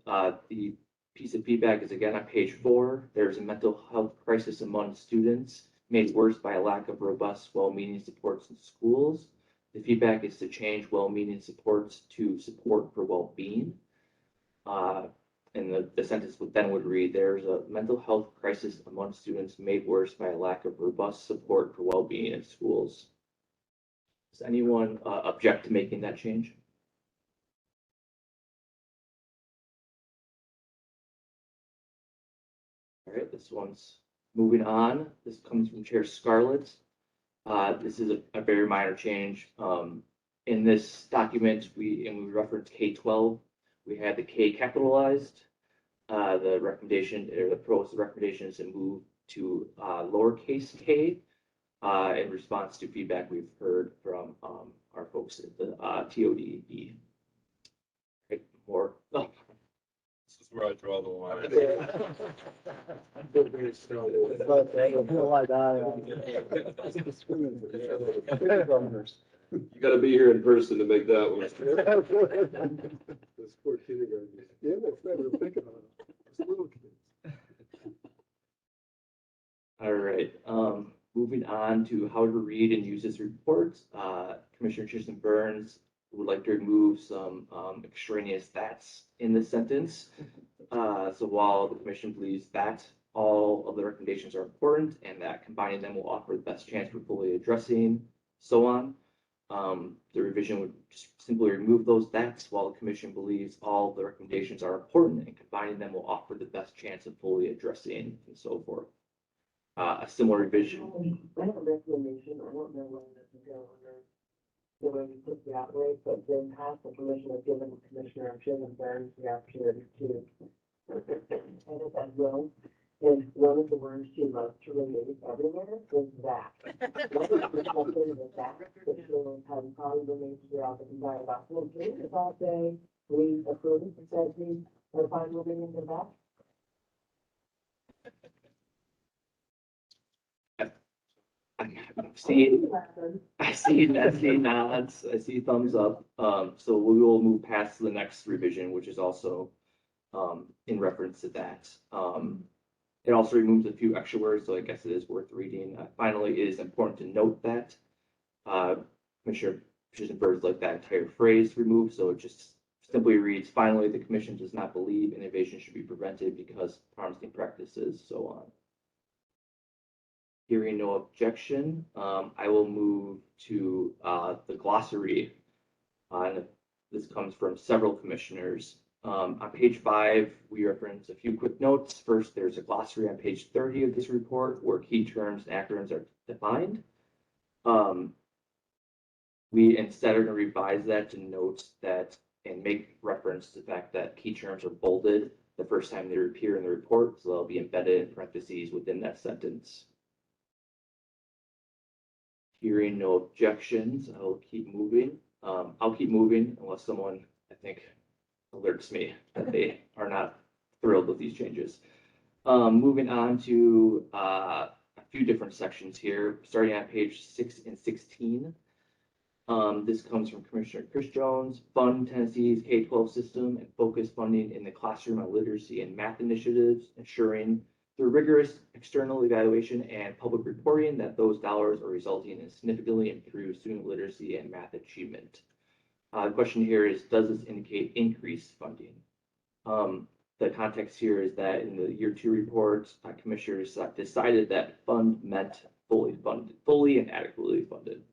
the piece of feedback is again on page 4. There's a mental health crisis among students made worse by a lack of robust, well-meaning supports in schools. The feedback is to change well-meaning supports to support for well-being. And the sentence would read, there's a mental health crisis among students made worse by a lack of robust support for well-being in schools. Does anyone object to making that change? All right, this one's moving on. This comes from Chair Scarlett. This is a very minor change. In this document, we reference K-12. We had the K capitalized. The recommendation, or the proposed recommendation, is to move to lowercase k in response to feedback we've heard from our folks at the TODE. Okay, more. Oh. This is where I draw the line. You gotta be here in person to make that one. Those poor kindergarten. Yeah, that's never thinking about it. It's little kids. All right, moving on to how to read and use this report. Commissioner Chisholm Burns would like to remove some extraneous that's in this sentence. So while the commission believes that all of the recommendations are important and that combining them will offer the best chance for fully addressing, so on, the revision would just simply remove those that's, while the commission believes all of the recommendations are important and combining them will offer the best chance of fully addressing and so forth. A similar revision. I have a recommendation, I don't know when this is going under the way you put the operate, but then past the commission has given Commissioner Chisholm Burns the opportunity to edit that will. And one of the words she loves to remove everywhere is that. One of the something with that she'll have probably removed throughout the entire document. Can you about say, we approve it, says we are fine moving into that? I see nods, I see thumbs up. So we will move past to the next revision, which is also in reference to that. It also removes a few extra words, so I guess it is worth reading. Finally, it is important to note that Commissioner Birds like that entire phrase removed, so it just simply reads, finally, the commission does not believe innovation should be prevented because promising practices, so on. Hearing no objection, I will move to the glossary. And this comes from several commissioners. On page 5, we reference a few quick notes. First, there's a glossary on page 30 of this report where key terms and acronyms are defined. We instead are going to revise that to note that and make reference to the fact that key terms are bolded the first time they appear in the report, so they'll be embedded in parentheses within that sentence. Hearing no objections, I'll keep moving. I'll keep moving unless someone, I think, alerts me that they are not thrilled with these changes. Moving on to a few different sections here, starting on page 6 and 16. This comes from Commissioner Chris Jones, Fund Tennessee's K-12 system and focus funding in the classroom on literacy and math initiatives, ensuring through rigorous external evaluation and public reporting that those dollars are resulting in significantly improved student literacy and math achievement. The question here is, does this indicate increased funding? The context here is that in the year 2 report, commissioners decided that fund meant fully funded, fully and adequately funded.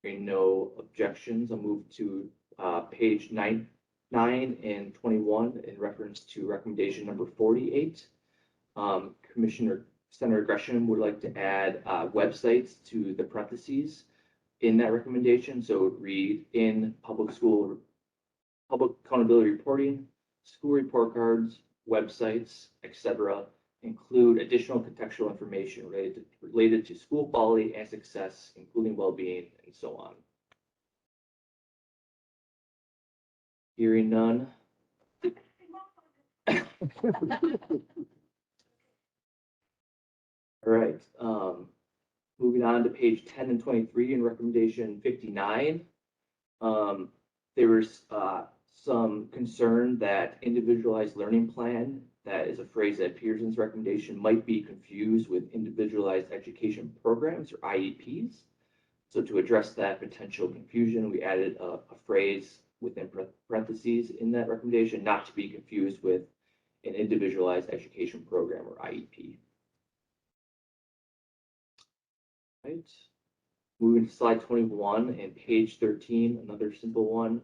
Hearing no objections, I'll move to page 9 and 21 in reference to recommendation number 48. Commissioner Senator Gresham would like to add websites to the parentheses in that recommendation. So it would read in public accountability reporting, school report cards, websites, etc. Include additional contextual information related to school quality and success, including well-being, and so on. Hearing none. All right. Moving on to page 10 and 23 in recommendation 59. There was some concern that individualized learning plan, that is a phrase that appears in this recommendation, might be confused with individualized education programs or IEPs. So to address that potential confusion, we added a phrase within parentheses in that recommendation, not to be confused with an individualized education program or IEP. Right. Moving to slide 21 and page 13, another simple one.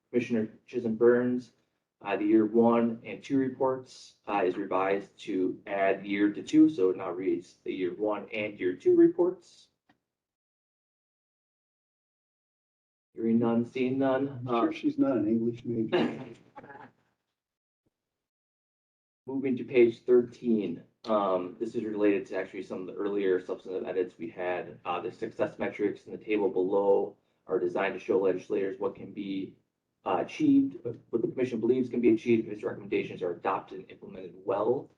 Commissioner Chisholm Burns, the year 1 and 2 reports is revised to add year to 2, so it now reads the year 1 and year 2 reports. Hearing none, seeing none. I'm sure she's not an English major. Moving to page 13. This is related to actually some of the earlier substantive edits we had. The success metrics in the table below are designed to show legislators what can be achieved, what the commission believes can be achieved if its recommendations are adopted and implemented well,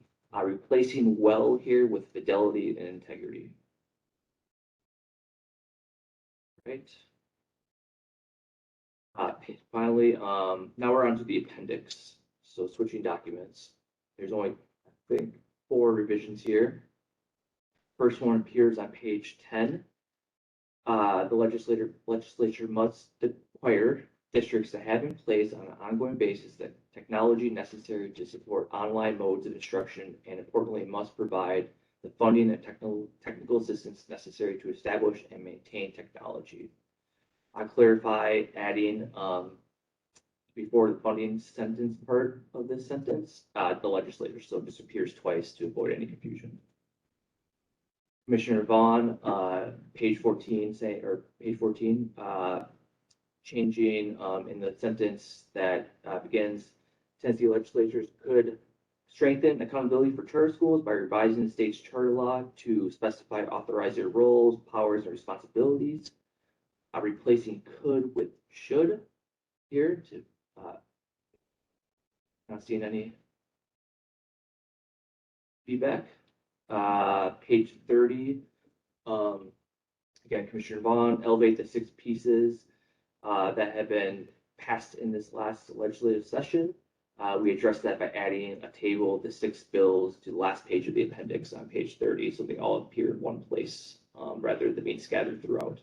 replacing well here with fidelity and integrity. Right. Finally, now we're on to the appendix. So switching documents. There's only, I think, 4 revisions here. First one appears on page 10. The legislature must require districts to have in place on an ongoing basis the technology necessary to support online modes of instruction, and importantly, must provide the funding and technical assistance necessary to establish and maintain technology. I clarify adding before the funding sentence part of this sentence, the legislature, so it just appears twice to avoid any confusion. Commissioner Vaughn, page 14, changing in the sentence that begins, Tennessee legislatures could strengthen accountability for charter schools by revising the state's charter law to specify authorize their roles, powers, and responsibilities. Replacing could with should here to not seeing any feedback. Page 30, again, Commissioner Vaughn, elevate the 6 pieces that have been passed in this last legislative session. We addressed that by adding a table of the 6 bills to the last page of the appendix on page 30, so they all appear in one place rather than being scattered throughout.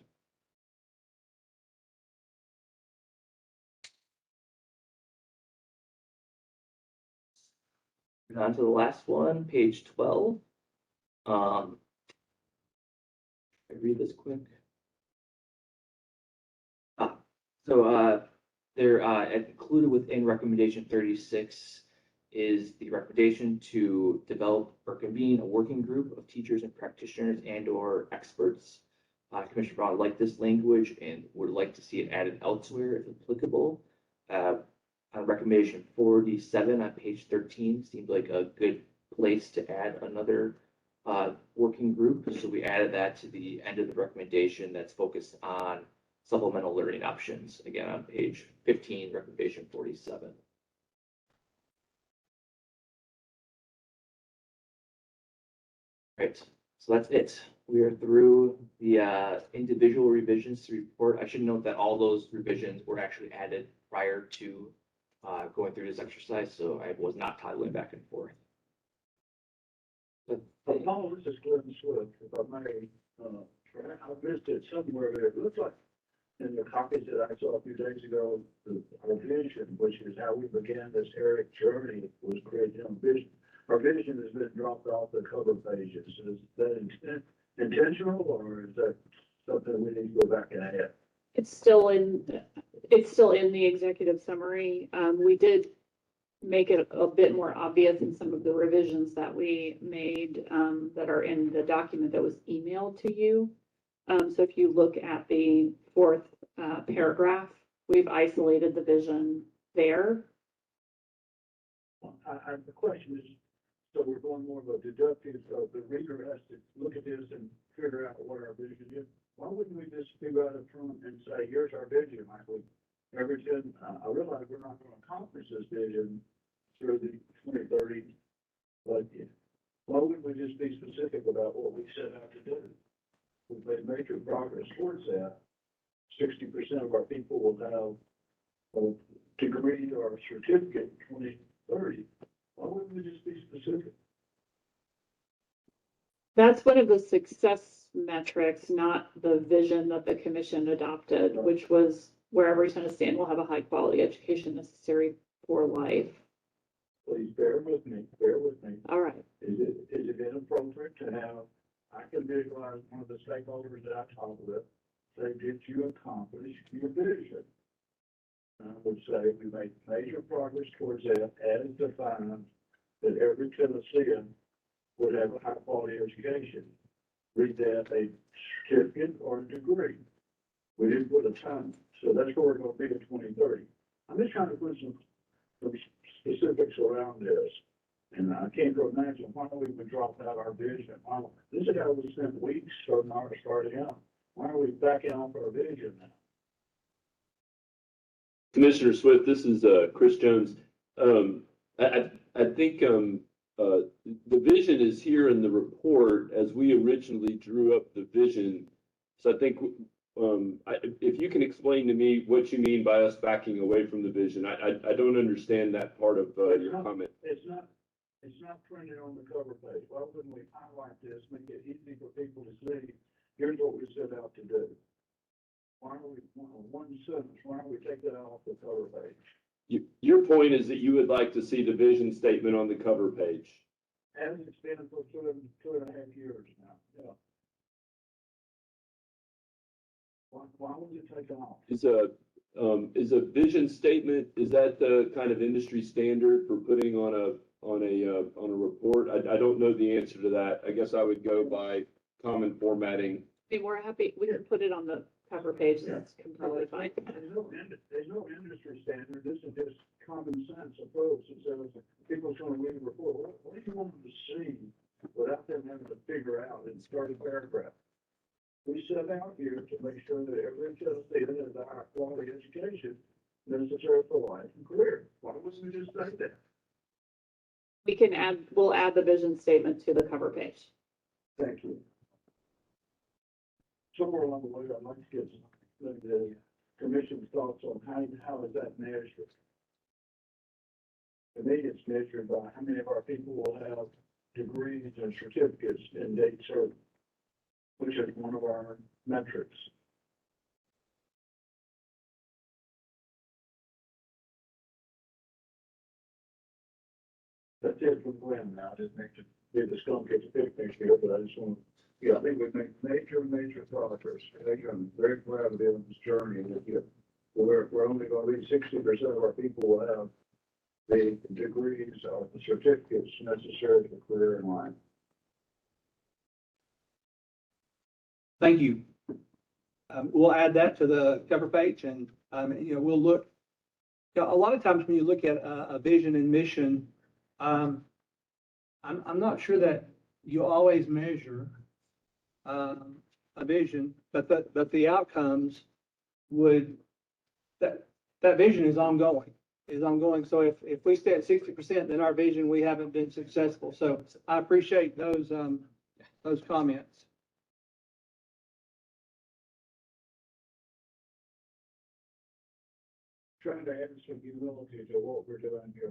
And on to the last one, page 12. I read this quick. So, there, included within recommendation 36 is the recommendation to develop or convene a working group of teachers and practitioners and or experts. Commissioner Brown liked this language and would like to see it added elsewhere if applicable. Recommendation 47 on page 13 seemed like a good place to add another working group. So we added that to the end of the recommendation that's focused on supplemental learning options, again, on page 15, recommendation 47. Right, so that's it. We are through the individual revisions to report. I should note that all those revisions were actually added prior to going through this exercise, so I was not toggling back and forth. Paul, this is Glenn Swift, if I may, I missed it somewhere there. It looks like in the copies that I saw a few days ago, our vision, which is how we began this Eric journey, was creating a vision. Our vision has been dropped off the cover pages. Is that intentional, or is that something we need to go back and add? It's still in the executive summary. We did make it a bit more obvious in some of the revisions that we made, that are in the document that was emailed to you. So if you look at the fourth paragraph, we've isolated the vision there. The question is, so we're going more of a deductive, so the reader has to look at this and figure out what our vision is. Why wouldn't we just figure out up front and say, here's our vision, like we, everything, I realize we're not going to accomplish this vision through the 2030 budget. Why wouldn't we just be specific about what we set out to do? We've made major progress towards that. 60% of our people will have a degree or a certificate in 2030. Why wouldn't we just be specific? That's one of the success metrics, not the vision that the commission adopted, which was where every Tennessean will have a high quality education necessary for life. Please bear with me, bear with me. All right. Is it inappropriate to have, I can visualize one of the stakeholders that I talk with, say, did you accomplish your vision? I would say we made major progress towards that as defined that every Tennessean would have a high quality education. Read that a certificate or a degree. We didn't put a time, so that's where we're going to be in 2030. I'm just trying to put some specifics around this, and I can't imagine why we would drop out our vision. This is how we spent weeks starting out. Why are we backing off our vision now? Commissioner Swift, this is Chris Jones. I think the vision is here in the report as we originally drew up the vision. So I think if you can explain to me what you mean by us backing away from the vision, I don't understand that part of your comment. It's not printed on the cover page. Why wouldn't we highlight this, make it easy for people to see? Here's what we set out to do. Why are we, one sentence, why don't we take that off the cover page? Your point is that you would like to see the vision statement on the cover page. As it's been for two and a half years now, yeah. Why would you take it off? Is a vision statement, is that the kind of industry standard for putting on a report? I don't know the answer to that. I guess I would go by common formatting. Be more happy, we can put it on the cover page, that's completely fine. There's no industry standard, this is just common sense approach. So people's going to read the report, what do you want them to see without them having to figure out in 30 paragraphs? We set out here to make sure that every Tennessean has a high quality education necessary for life and career. Why wouldn't we just say that? We'll add the vision statement to the cover page. Thank you. Somewhere along the way, I'd like to get the commission's thoughts on how is that measured? To me, it's measured by how many of our people will have degrees and certificates in date certain, which is one of our metrics. That's it from Glenn now. I didn't make to be the skunk at the picnic here, but I just want to, I think we've made major progress. I'm very proud of you on this journey that you we're only gonna be 60% of our people will have the degrees or the certificates necessary for career in line. Thank you. We'll add that to the cover page and, we'll look. A lot of times when you look at a vision and mission, I'm not sure that you always measure a vision, but the outcomes would, that vision is ongoing. So if we stay at 60%, then our vision, we haven't been successful. So I appreciate those comments. Trying to add some humility to what we're doing here.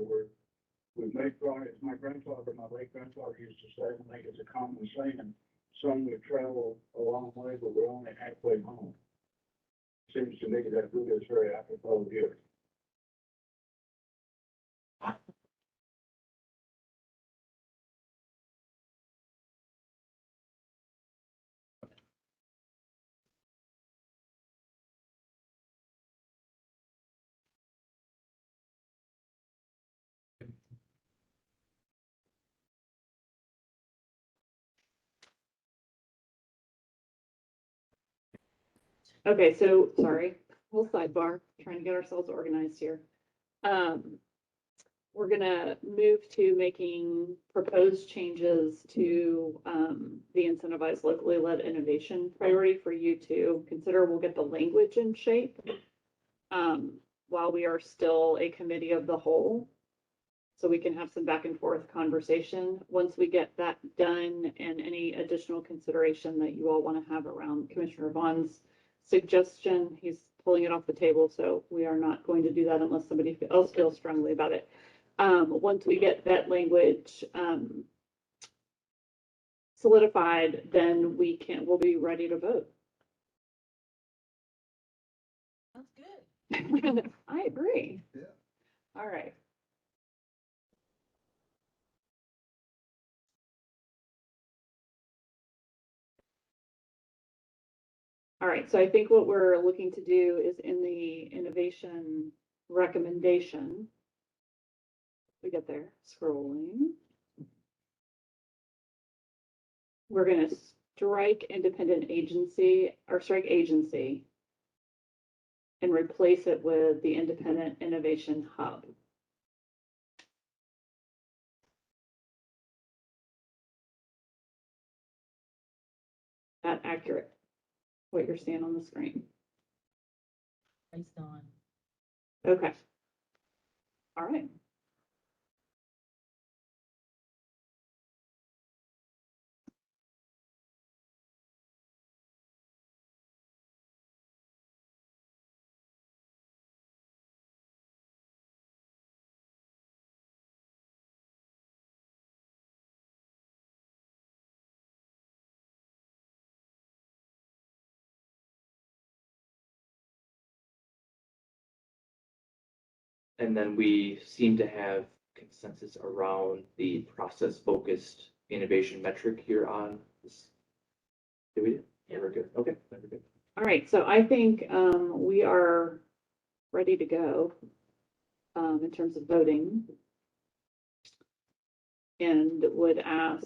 We've made progress. My late grandfather used to say, I think it's a common saying, some would travel a long way, but we're only halfway home. Seems to me that really is very apropos here. Okay, so, sorry, whole sidebar, trying to get ourselves organized here. We're gonna move to making proposed changes to, the incentivized locally led innovation priority for you to consider. We'll get the language in shape, while we are still a committee of the whole. So we can have some back and forth conversation. Once we get that done and any additional consideration that you all want to have around Commissioner Vaughn's suggestion, he's pulling it off the table, so we are not going to do that unless somebody else feels strongly about it. Once we get that language solidified, then we'll be ready to vote. Sounds good. I agree. Yeah. All right. All right, so I think what we're looking to do is in the innovation recommendation. We get there, scrolling. We're gonna strike independent agency, or strike agency, and replace it with the independent innovation hub. That accurate, what you're seeing on the screen? Based on. Okay. All right. And then we seem to have consensus around the process-focused innovation metric here on this. Did we? Yeah. We're good. Okay, we're good. All right, so I think we are ready to go in terms of voting. And would ask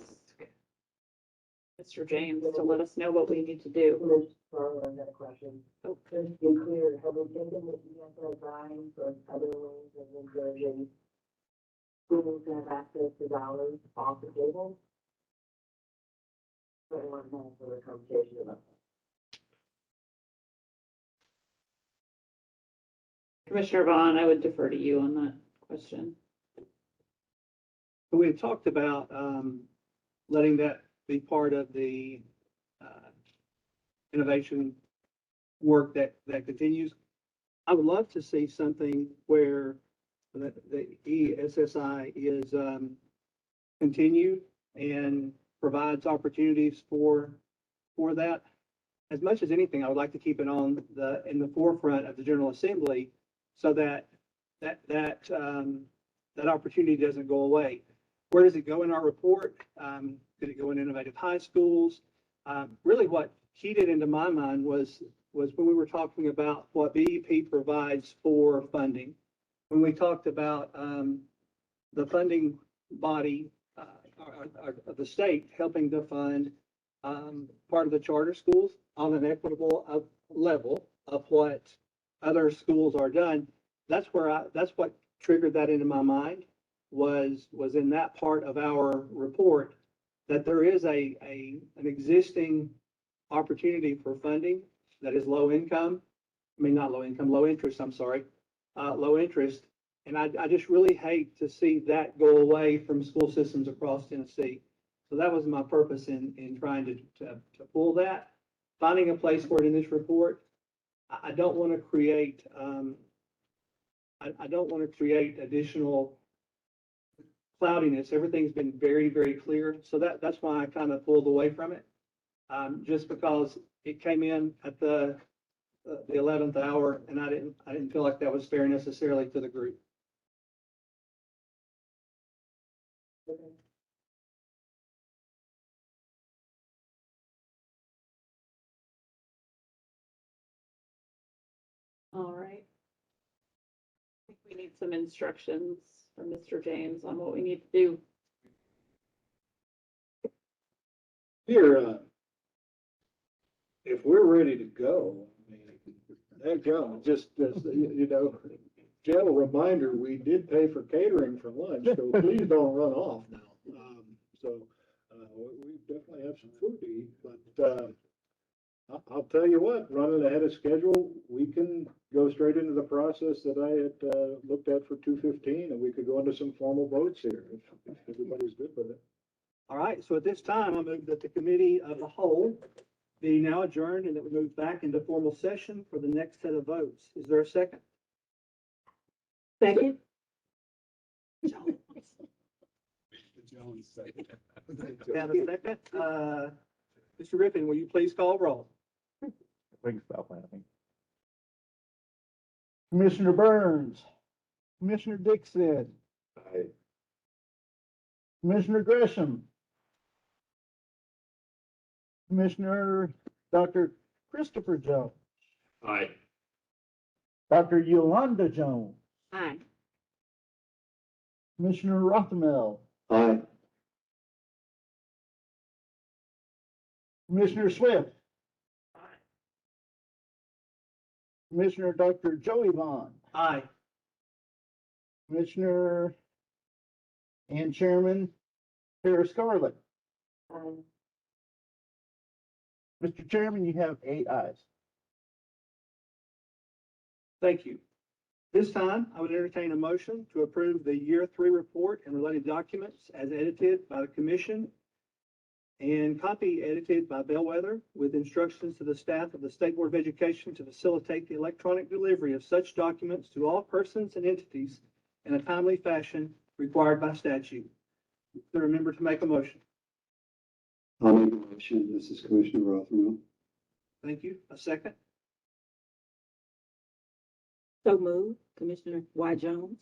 Mr. James to let us know what we need to do. Commissioner Barlow, I've got a question. Oh. Just to be clear, have we taken the ESI drawing for other ways of encouraging students to have access to dollars off the table? So I want to have a conversation about that. Commissioner Vaughn, I would defer to you on that question. We had talked about letting that be part of the innovation work that continues. I would love to see something where the ESSI is continued and provides opportunities for that. As much as anything, I would like to keep it in the forefront of the General Assembly so that opportunity doesn't go away. Where does it go in our report? Did it go in innovative high schools? Really what keyed it into my mind was was when we were talking about what BEP provides for funding. When we talked about, the funding body, the state helping to fund, part of the charter schools on an equitable level of what other schools are done. That's what triggered that into my mind, was in that part of our report, that there is an existing opportunity for funding that is low income. I mean, not low income, low interest, I'm sorry, low interest. And I just really hate to see that go away from school systems across Tennessee. So that was my purpose in trying to pull that, finding a place for it in this report. I don't want to create, I don't want to create additional cloudiness. Everything's been very, very clear. So that's why I kind of pulled away from it. Just because it came in at the 11th hour, and I didn't feel like that was fair necessarily to the group. All right. I think we need some instructions from Mr. James on what we need to do. Here, if we're ready to go, I mean, heck, just, gentle reminder, we did pay for catering for lunch, so please don't run off now. We definitely have some food to eat, but, I'll tell you what, running ahead of schedule, we can go straight into the process that I had, looked at for 2:15, and we could go into some formal votes here, if everybody's good with it. All right, so at this time, I move that the committee of the whole be now adjourned and that we move back into formal session for the next set of votes. Is there a second? Second? Have a second? Mr. Griffin, will you please call roll? We can stop laughing. Commissioner Burns, Commissioner Dixon, Aye. Commissioner Gresham, Commissioner Dr. Christopher Jones, Aye. Dr. Yolanda Jones, Aye. Commissioner Rothamel, Aye. Commissioner Swift, Commissioner Dr. Joey Vaughn, Aye. Commissioner and Chairman Tara Scarlett. Mr. Chairman, you have 8 ayes. Thank you. This time, I would entertain a motion to approve the year 3 report and related documents as edited by the commission and copy edited by Bellwether, with instructions to the staff of the State Board of Education to facilitate the electronic delivery of such documents to all persons and entities in a timely fashion required by statute. So remember to make a motion. I'll make a motion. This is Commissioner Rothermel. Thank you. A second? So moved. Commissioner Y. Jones?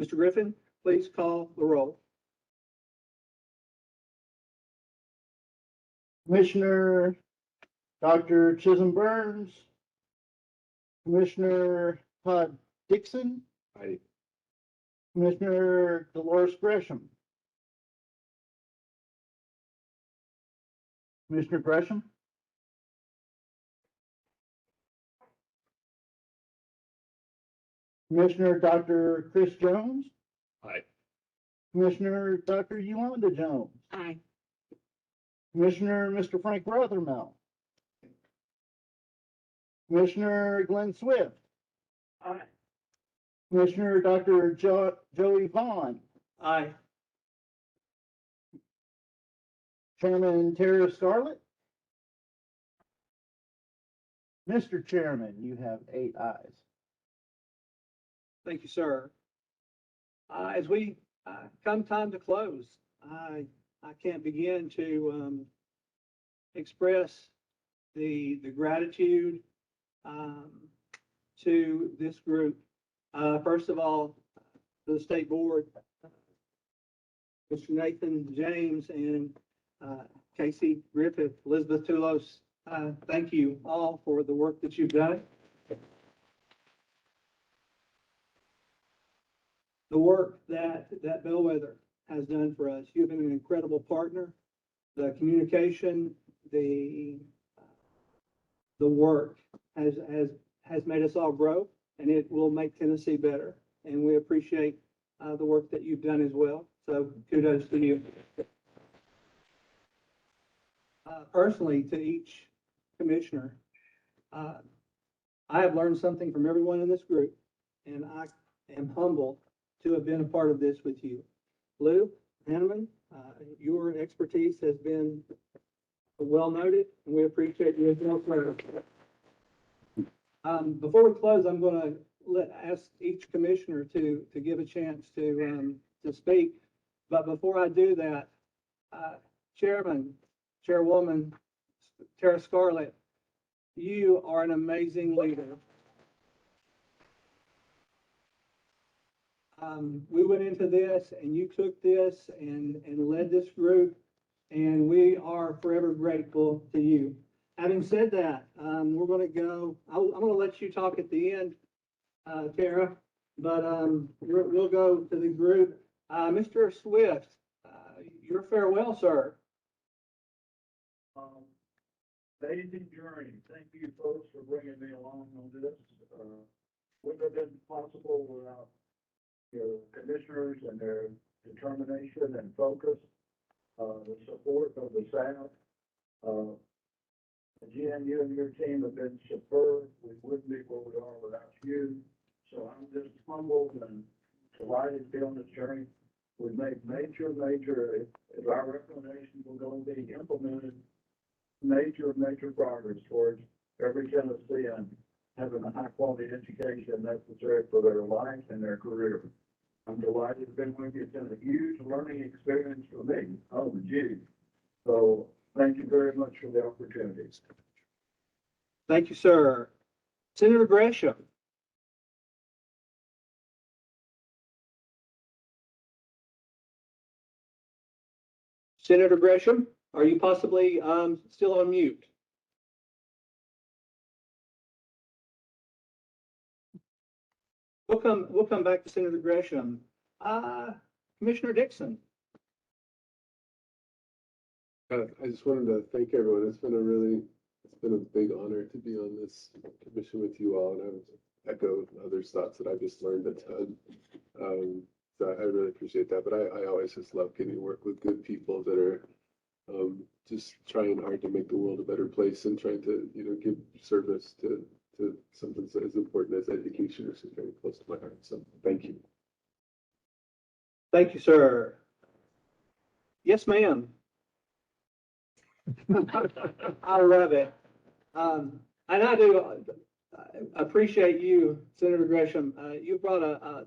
Mr. Griffin, please call the roll. Commissioner Dr. Chisholm Burns, Commissioner Todd Dixon, Aye. Commissioner Dolores Gresham, Commissioner Gresham, Commissioner Dr. Chris Jones, Aye. Commissioner Dr. Yolanda Jones, Aye. Commissioner Mr. Frank Rothermel, Commissioner Glenn Swift, Aye. Commissioner Dr. Joey Vaughn, Aye. Chairman Tara Scarlett. Mr. Chairman, you have 8 ayes. Thank you, sir. As we come time to close, I can't begin to express the gratitude to this group. First of all, to the state board, Mr. Nathan James and Casey Griffith, Elizabeth Toulos, Thank you all for the work that you've done. The work that Bellwether has done for us. You've been an incredible partner. The communication, the work has made us all grow, and it will make Tennessee better. And we appreciate the work that you've done as well. So kudos to you. Personally, to each commissioner, I have learned something from everyone in this group, and I am humbled to have been a part of this with you. Lou Hanneman, your expertise has been well noted, and we appreciate you as well, sir. Before we close, I'm going to ask each commissioner to give a chance to speak. But before I do that, Chairwoman Tara Scarlett, you are an amazing leader. We went into this and you took this and led this group, and we are forever grateful to you. Having said that, we're going to go, I'm going to let you talk at the end, Tara, but we'll go to the group. Mr. Swift, your farewell, sir. Amazing journey. Thank you, folks, for bringing me along on this. Wouldn't have been possible without your commissioners and their determination and focus, the support of the staff. Again, you and your team have been superb. We wouldn't be where we are without you. So I'm just humbled and delighted to be on this journey. We've made major, if our recommendations will go be implemented, major progress towards every Tennessean having a high quality education necessary for their life and their career. I'm delighted to be with you. It's been a huge learning experience for me. Oh, gee. So thank you very much for the opportunity. Thank you, sir. Senator Gresham. Senator Gresham, are you possibly still on mute? We'll come back to Senator Gresham. Commissioner Dixon. I just wanted to thank everyone. It's been a big honor to be on this commission with you all, and I would echo others' thoughts that I just learned a ton. So I really appreciate that, but I always just love getting to work with good people that are just trying hard to make the world a better place and trying to, give service to something so as important as education, which is very close to my heart. So thank you. Thank you, sir. Yes, ma'am. I love it. And I do appreciate you, Senator Gresham. You brought a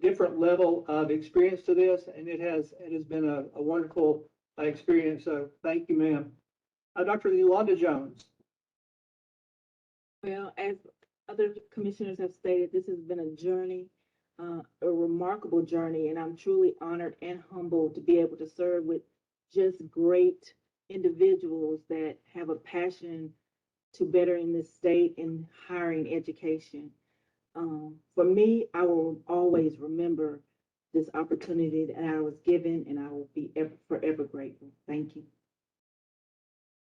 different level of experience to this, and it has been a wonderful experience. So thank you, ma'am. Dr. Yolanda Jones. Well, as other commissioners have stated, this has been a journey, a remarkable journey, and I'm truly honored and humbled to be able to serve with just great individuals that have a passion to bettering the state and hiring education. For me, I will always remember this opportunity that I was given, and I will be forever grateful. Thank you.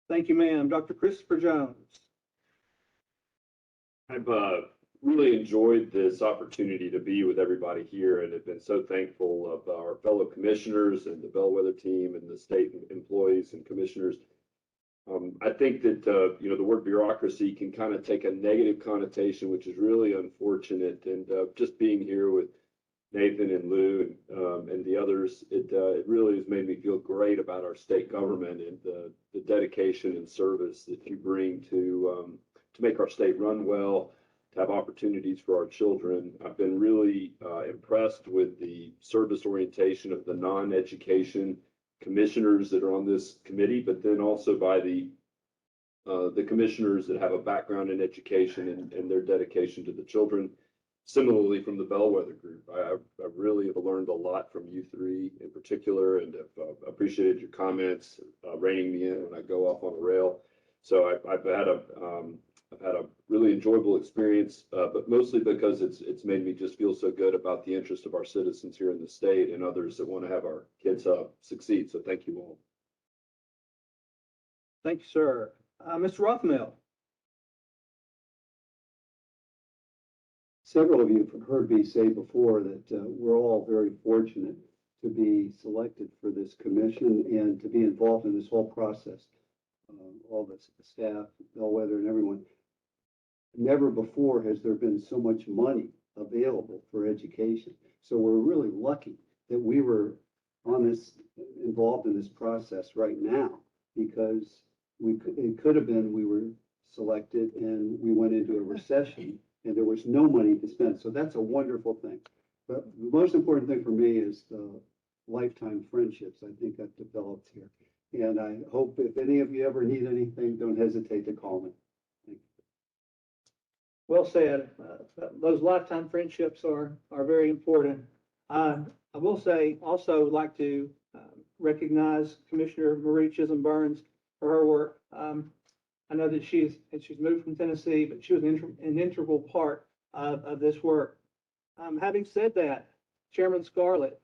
Thank you, ma'am. Dr. Christopher Jones. I've really enjoyed this opportunity to be with everybody here, and have been so thankful of our fellow commissioners and the Bellwether team and the state employees and commissioners. I think that, the word bureaucracy can kind of take a negative connotation, which is really unfortunate. And just being here with Nathan and Lou and the others, it really has made me feel great about our state government and the dedication and service that you bring to make our state run well, to have opportunities for our children. I've been really impressed with the service orientation of the non-education commissioners that are on this committee, but then also by the commissioners that have a background in education and their dedication to the children. Similarly, from the Bellwether group, I really have learned a lot from you three in particular, and have appreciated your comments, reining me in when I go off on a rail. So I've had a really enjoyable experience, but mostly because it's made me just feel so good about the interest of our citizens here in the state and others that want to have our kids succeed. So thank you all. Thank you, sir. Mr. Rothmel. Several of you have heard me say before that we're all very fortunate to be selected for this commission and to be involved in this whole process. All the staff, Bellwether, and everyone. Never before has there been so much money available for education. So we're really lucky that we were involved in this process right now, because it could have been we were selected and we went into a recession and there was no money to spend. So that's a wonderful thing. But the most important thing for me is the lifetime friendships I think I've developed here. And I hope if any of you ever need anything, don't hesitate to call me. Thank you. Well said. Those lifetime friendships are very important. I will say, also like to recognize Commissioner Marie Chisholm Burns for her work. I know that she's moved from Tennessee, but she was an integral part of this work. Having said that, Chairman Scarlett.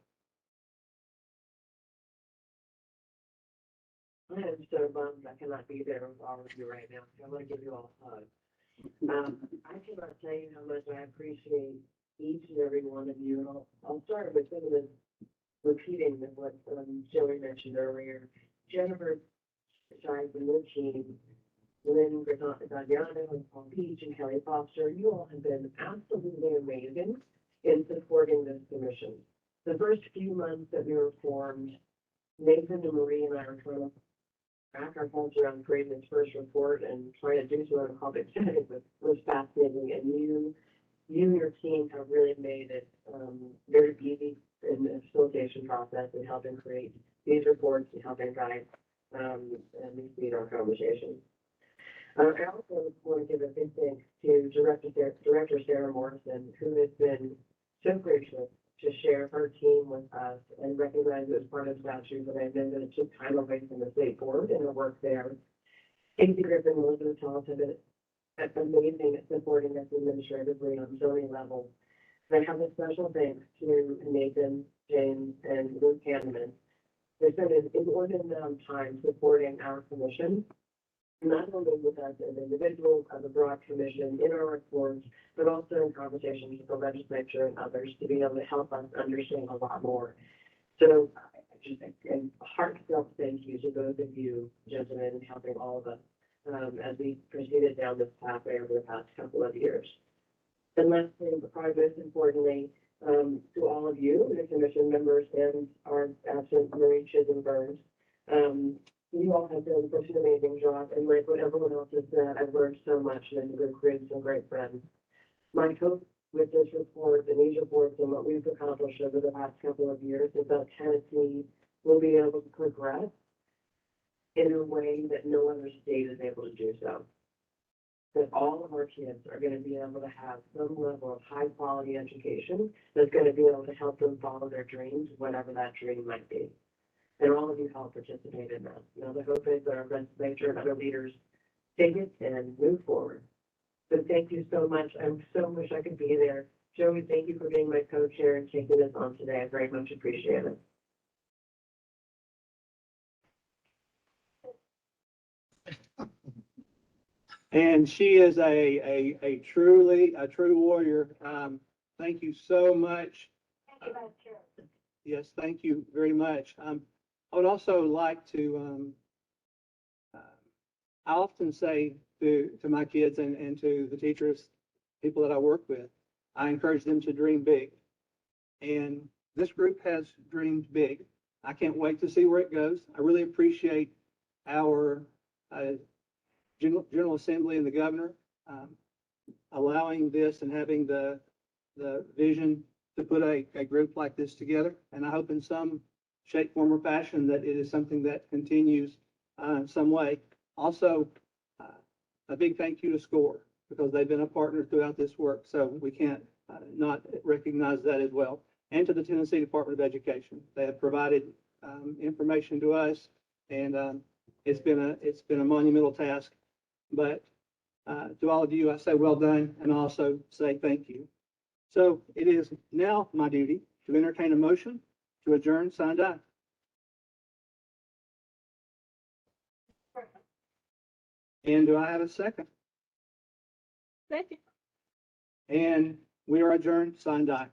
I am so bummed I cannot be there with all of you right now, so I want to give you all a hug. I cannot tell you how much I appreciate each and every one of you. And I'll start with some of the repeating of what Joey mentioned earlier. Jennifer Shines and the team, Lynn Graziano and Paul Peach and Kelly Foster, you all have been absolutely amazing in supporting this commission. The first few months that we were formed, Nathan and Marie and I were trying to wrap our heads around creating this first report and trying to do so in a public setting was fascinating. And you and your team have really made it very easy in the facilitation process and helping create these reports and helping guide and lead our conversation. I also want to give a big thanks to Director Sarah Morrison, who has been so gracious to share her team with us and recognize it as part of statute that I've been going to took time away from the state board and the work there. Casey Griffin and Elizabeth Thomas have been amazing at supporting us administratively on so many levels. And I have a special thanks to Nathan, James, and Luke Hanneman. They spent an inordinate amount of time supporting our commission, not only with us as individuals, as a broad commission in our reports, but also in conversations with the legislature and others to be able to help us understand a lot more. So just a heartfelt thank you to both of you, gentlemen, and helping all of us as we proceeded down this pathway over the past couple of years. And lastly, but probably most importantly, to all of you, the commission members and our absent Marie Chisholm Burns, you all have done such an amazing job, and like what everyone else has said, I've learned so much and we've created some great friends. My hope with this report and these reports and what we've accomplished over the past couple of years is that Tennessee will be able to progress in a way that no other state is able to do so. That all of our kids are going to be able to have some level of high quality education that's going to be able to help them follow their dreams, whatever that dream might be. And all of you help participate in that. Now, the hope is that our legislature and other leaders take it and move forward. So thank you so much. I so wish I could be there. Joey, thank you for being my co-chair and taking this on today. I very much appreciate it. And she is a true warrior. Thank you so much. Thank you, Madam Chair. Yes, thank you very much. I would also like to, I often say to my kids and to the teachers, people that I work with, I encourage them to dream big. And this group has dreamed big. I can't wait to see where it goes. I really appreciate our General Assembly and the governor allowing this and having the vision to put a group like this together. And I hope in some shape, form, or fashion that it is something that continues in some way. Also, a big thank you to SCORE, because they've been a partner throughout this work. So we can't not recognize that as well. And to the Tennessee Department of Education. They have provided information to us, and it's been a monumental task. but to all of you, I say well done and also say thank you. So it is now my duty to entertain a motion to adjourn, signed aye. And do I have a second? Second. And we are adjourned, signed aye.